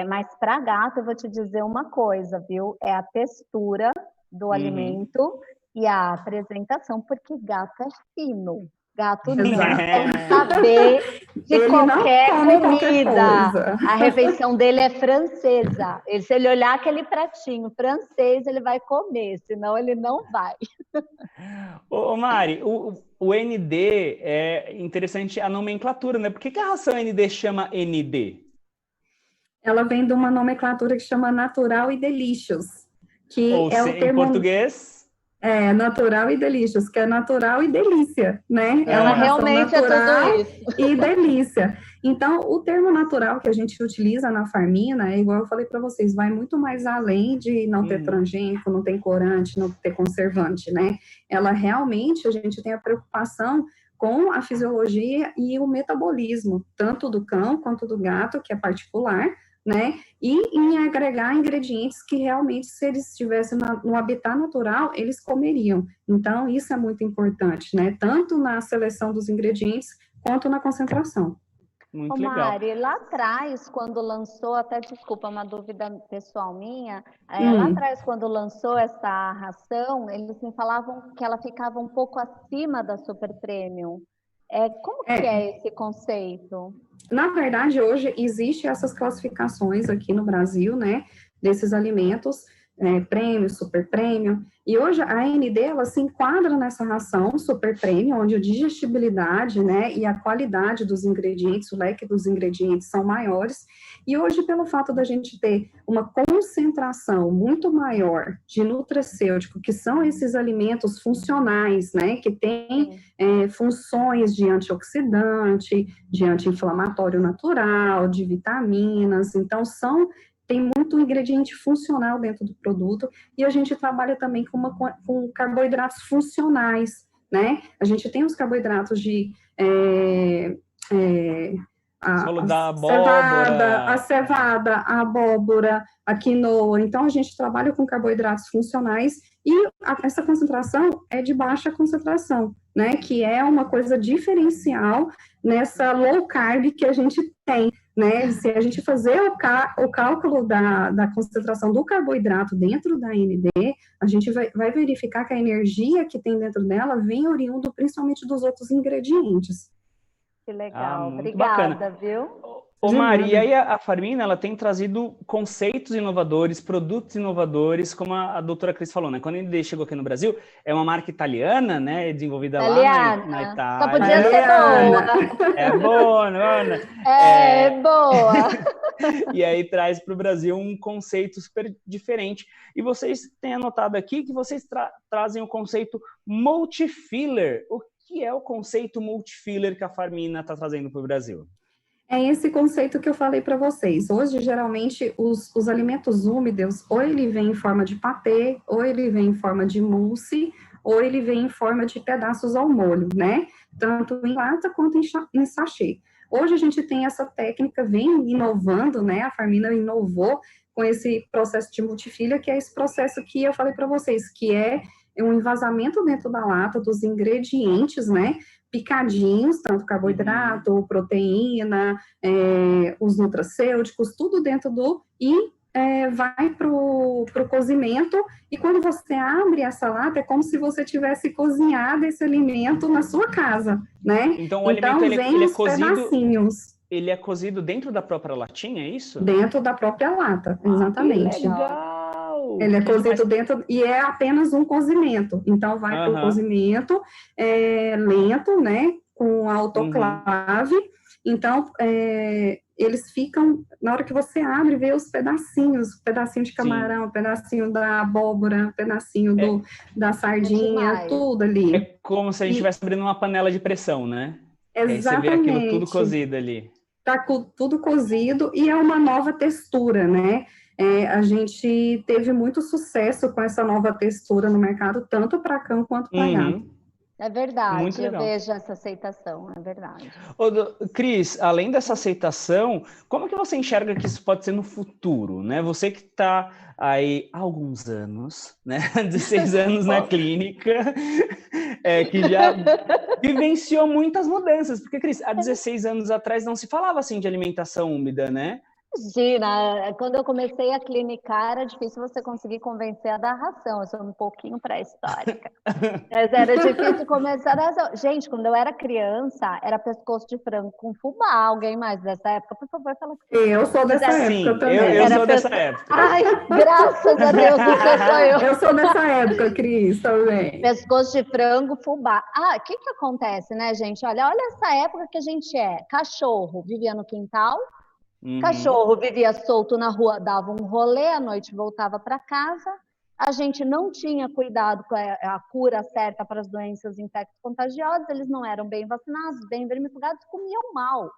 Mas para gato, eu vou te dizer uma coisa, viu? É a textura do alimento e a apresentação, porque gato é fino. Gato não quer saber de ele qualquer comida. Qualquer a refeição dele é francesa. Se ele olhar aquele pratinho francês, ele vai comer, senão ele não vai. Ô Mari, o ND é interessante a nomenclatura, né? Por que a ração ND chama ND? Ela vem de uma nomenclatura que chama Natural e Delicious, que Ou é o termo... em português... natural e delicious, que é natural e delícia, né? Ela realmente natural é tudo isso. E delícia. Então, o termo natural que a gente utiliza na Farmina, igual eu falei para vocês, vai muito mais além de não ter transgênico, não ter corante, não ter conservante, né? Ela realmente, a gente tem a preocupação com a fisiologia e o metabolismo, tanto do cão quanto do gato, que é particular, né? E em agregar ingredientes que realmente, se eles estivessem no habitat natural, eles comeriam. Então, isso é muito importante, né? Tanto na seleção dos ingredientes, quanto na concentração. Muito legal. Mari, lá atrás, quando lançou, até desculpa, uma dúvida pessoal minha, lá atrás, quando lançou essa ração, eles me falavam que ela ficava um pouco acima da Super Premium. Como que é esse conceito? Na verdade, hoje existem essas classificações aqui no Brasil, né, desses alimentos, prêmio, super prêmio, e hoje a AND, ela se enquadra nessa ração super prêmio, onde a digestibilidade, né, e a qualidade dos ingredientes, o leque dos ingredientes são maiores, e hoje, pelo fato da gente ter uma concentração muito maior de nutracêutico, que são esses alimentos funcionais, né, que têm funções de antioxidante, de anti-inflamatório natural, de vitaminas, então tem muito ingrediente funcional dentro do produto, e a gente trabalha também com carboidratos funcionais, né? A gente tem os carboidratos de a cevada, a abóbora, a quinoa. Então, a gente trabalha com carboidratos funcionais e essa concentração é de baixa concentração, né? Que é uma coisa diferencial nessa low carb que a gente tem, né? Se a gente fazer o cálculo da concentração do carboidrato dentro da AND, a gente vai verificar que a energia que tem dentro dela vem oriundo principalmente dos outros ingredientes. Que legal, obrigada, bacana. Viu? Ô Mari, e aí a Farmina, ela tem trazido conceitos inovadores, produtos inovadores, como a doutora Cris falou, né? Quando a ND chegou aqui no Brasil, é uma marca italiana, né? Desenvolvida lá na Itália. Só podia ser boa. É boa, Ana. É boa. E aí traz para o Brasil um conceito super diferente. E vocês têm anotado aqui que vocês trazem o conceito multifiller. O que é o conceito multifiller que a Farmina está trazendo para o Brasil? É esse conceito que eu falei para vocês. Hoje, geralmente, os alimentos úmidos, ou ele vem em forma de patê, ou ele vem em forma de mousse, ou ele vem em forma de pedaços ao molho, né? Tanto em lata quanto em sachê. Hoje a gente tem essa técnica, vem inovando, né? A Farmina inovou com esse processo de multifilha, que é esse processo que eu falei para vocês, que é um envasamento dentro da lata dos ingredientes, né? Picadinhos, tanto carboidrato, proteína, os nutracêuticos, tudo dentro vai para o cozimento, e quando você abre essa lata, é como se você tivesse cozinhado esse alimento na sua casa, né? Então o alimento ele é cozido, pedacinhos. Ele é cozido dentro da própria latinha, é isso? Dentro da própria lata, exatamente. Que legal! Ele é cozido dentro, e é apenas um cozimento. Então, vai para o cozimento lento, né? Com autoclave. Então, eles ficam, na hora que você abre, vê os pedacinhos, pedacinho de camarão, pedacinho da abóbora, pedacinho da sardinha, tudo ali. É como se a gente estivesse abrindo uma panela de pressão, né? Exatamente. Aí você vê aquilo tudo cozido ali. Tá tudo cozido, e é uma nova textura, né? A gente teve muito sucesso com essa nova textura no mercado, tanto para cão quanto para gato. É verdade, Muito eu legal. vejo essa aceitação, é verdade. Cris, além dessa aceitação, como que você enxerga que isso pode ser no futuro, né? Você que está aí há alguns anos, né? 16 anos na clínica, que já vivenciou muitas mudanças, porque, Cris, há 16 anos atrás não se falava assim de alimentação úmida, né? Imagina, quando eu comecei a clinicar, era difícil você conseguir convencer a dar ração. Eu sou um pouquinho pré-histórica. Mas era difícil começar a ração. Gente, quando eu era criança, era pescoço de frango com fubá. Alguém mais dessa época? Por favor, fala que sim. Eu sou dessa época também. Eu sou dessa época. Ai, graças a Deus, não sou eu. Eu sou dessa época, Cris, também. Pescoço de frango, fubá. O que acontece, né, gente? Olha essa época que a gente é. Cachorro vivia no quintal. Cachorro vivia solto na rua, dava um rolê, à noite voltava para casa. A gente não tinha cuidado com a cura certa para as doenças infecto-contagiosas, eles não eram bem vacinados, bem vermifugados, comiam mal.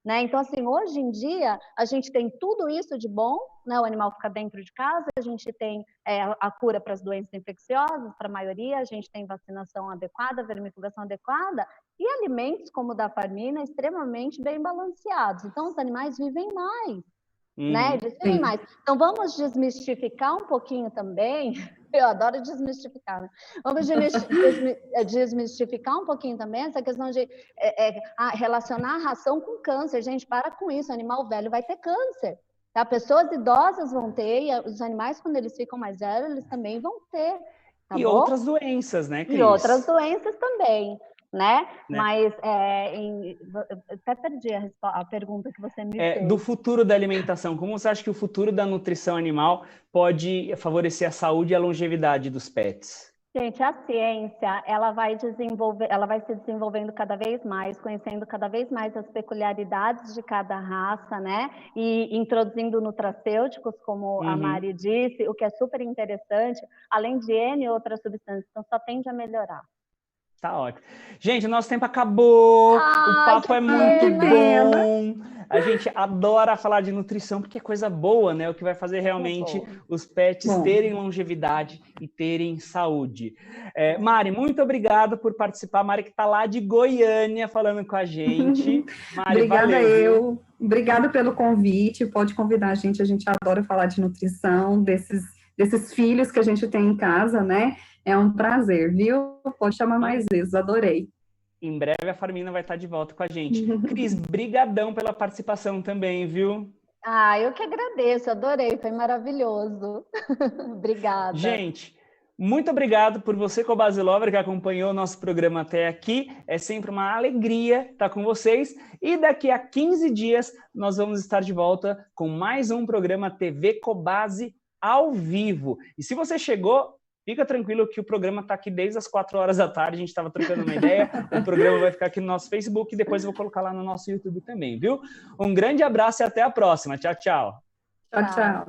Né? Então, assim, hoje em dia, a gente tem tudo isso de bom, né? O animal fica dentro de casa, a gente tem a cura para as doenças infecciosas, para a maioria, a gente tem vacinação adequada, vermifugação adequada, e alimentos como o da Farmina, extremamente bem balanceados. Então, os animais vivem mais, né? Eles vivem mais. Então, vamos desmistificar um pouquinho também. Eu adoro desmistificar, né? Vamos desmistificar um pouquinho também essa questão de relacionar a ração com câncer. Gente, para com isso, animal velho vai ter câncer. Tá? Pessoas idosas vão ter, e os animais, quando eles ficam mais velhos, eles também vão ter. Tá e bom? Outras doenças, né, Cris? E outras doenças também. Né? Mas até perdi a pergunta que você me fez. Do futuro da alimentação, como você acha que o futuro da nutrição animal pode favorecer a saúde e a longevidade dos pets? Gente, a ciência, ela vai se desenvolvendo cada vez mais, conhecendo cada vez mais as peculiaridades de cada raça, né? E introduzindo nutracêuticos, como a Mari disse, o que é super interessante, além de N outras substâncias, então só tende a melhorar. Tá ótimo. Gente, o nosso tempo acabou, o papo é muito bom, a gente adora falar de nutrição, porque é coisa boa, né? O que vai fazer realmente os pets terem longevidade e terem saúde. Mari, muito obrigado por participar. Mari que está lá de Goiânia falando com a gente. Mari, obrigada valeu. Obrigada pelo convite, pode convidar a gente adora falar de nutrição, desses filhos que a gente tem em casa, né? É um prazer, viu? Pode chamar mais vezes, adorei. Em breve a Farmina vai estar de volta com a gente. Cris, brigadão pela participação também, viu? Eu que agradeço, adorei, foi maravilhoso. Obrigada. Gente, muito obrigado por você, Cobasi Lover, que acompanhou o nosso programa até aqui. É sempre uma alegria estar com vocês. E daqui a 15 dias nós vamos estar de volta com mais um programa TV Cobasi ao vivo. E se você chegou, fica tranquilo que o programa está aqui desde as 4 horas da tarde, a gente estava trocando uma ideia, o programa vai ficar aqui no nosso Facebook e depois eu vou colocar lá no nosso YouTube também, viu? Um grande abraço e até a próxima. Tchau, tchau. Tchau, tchau.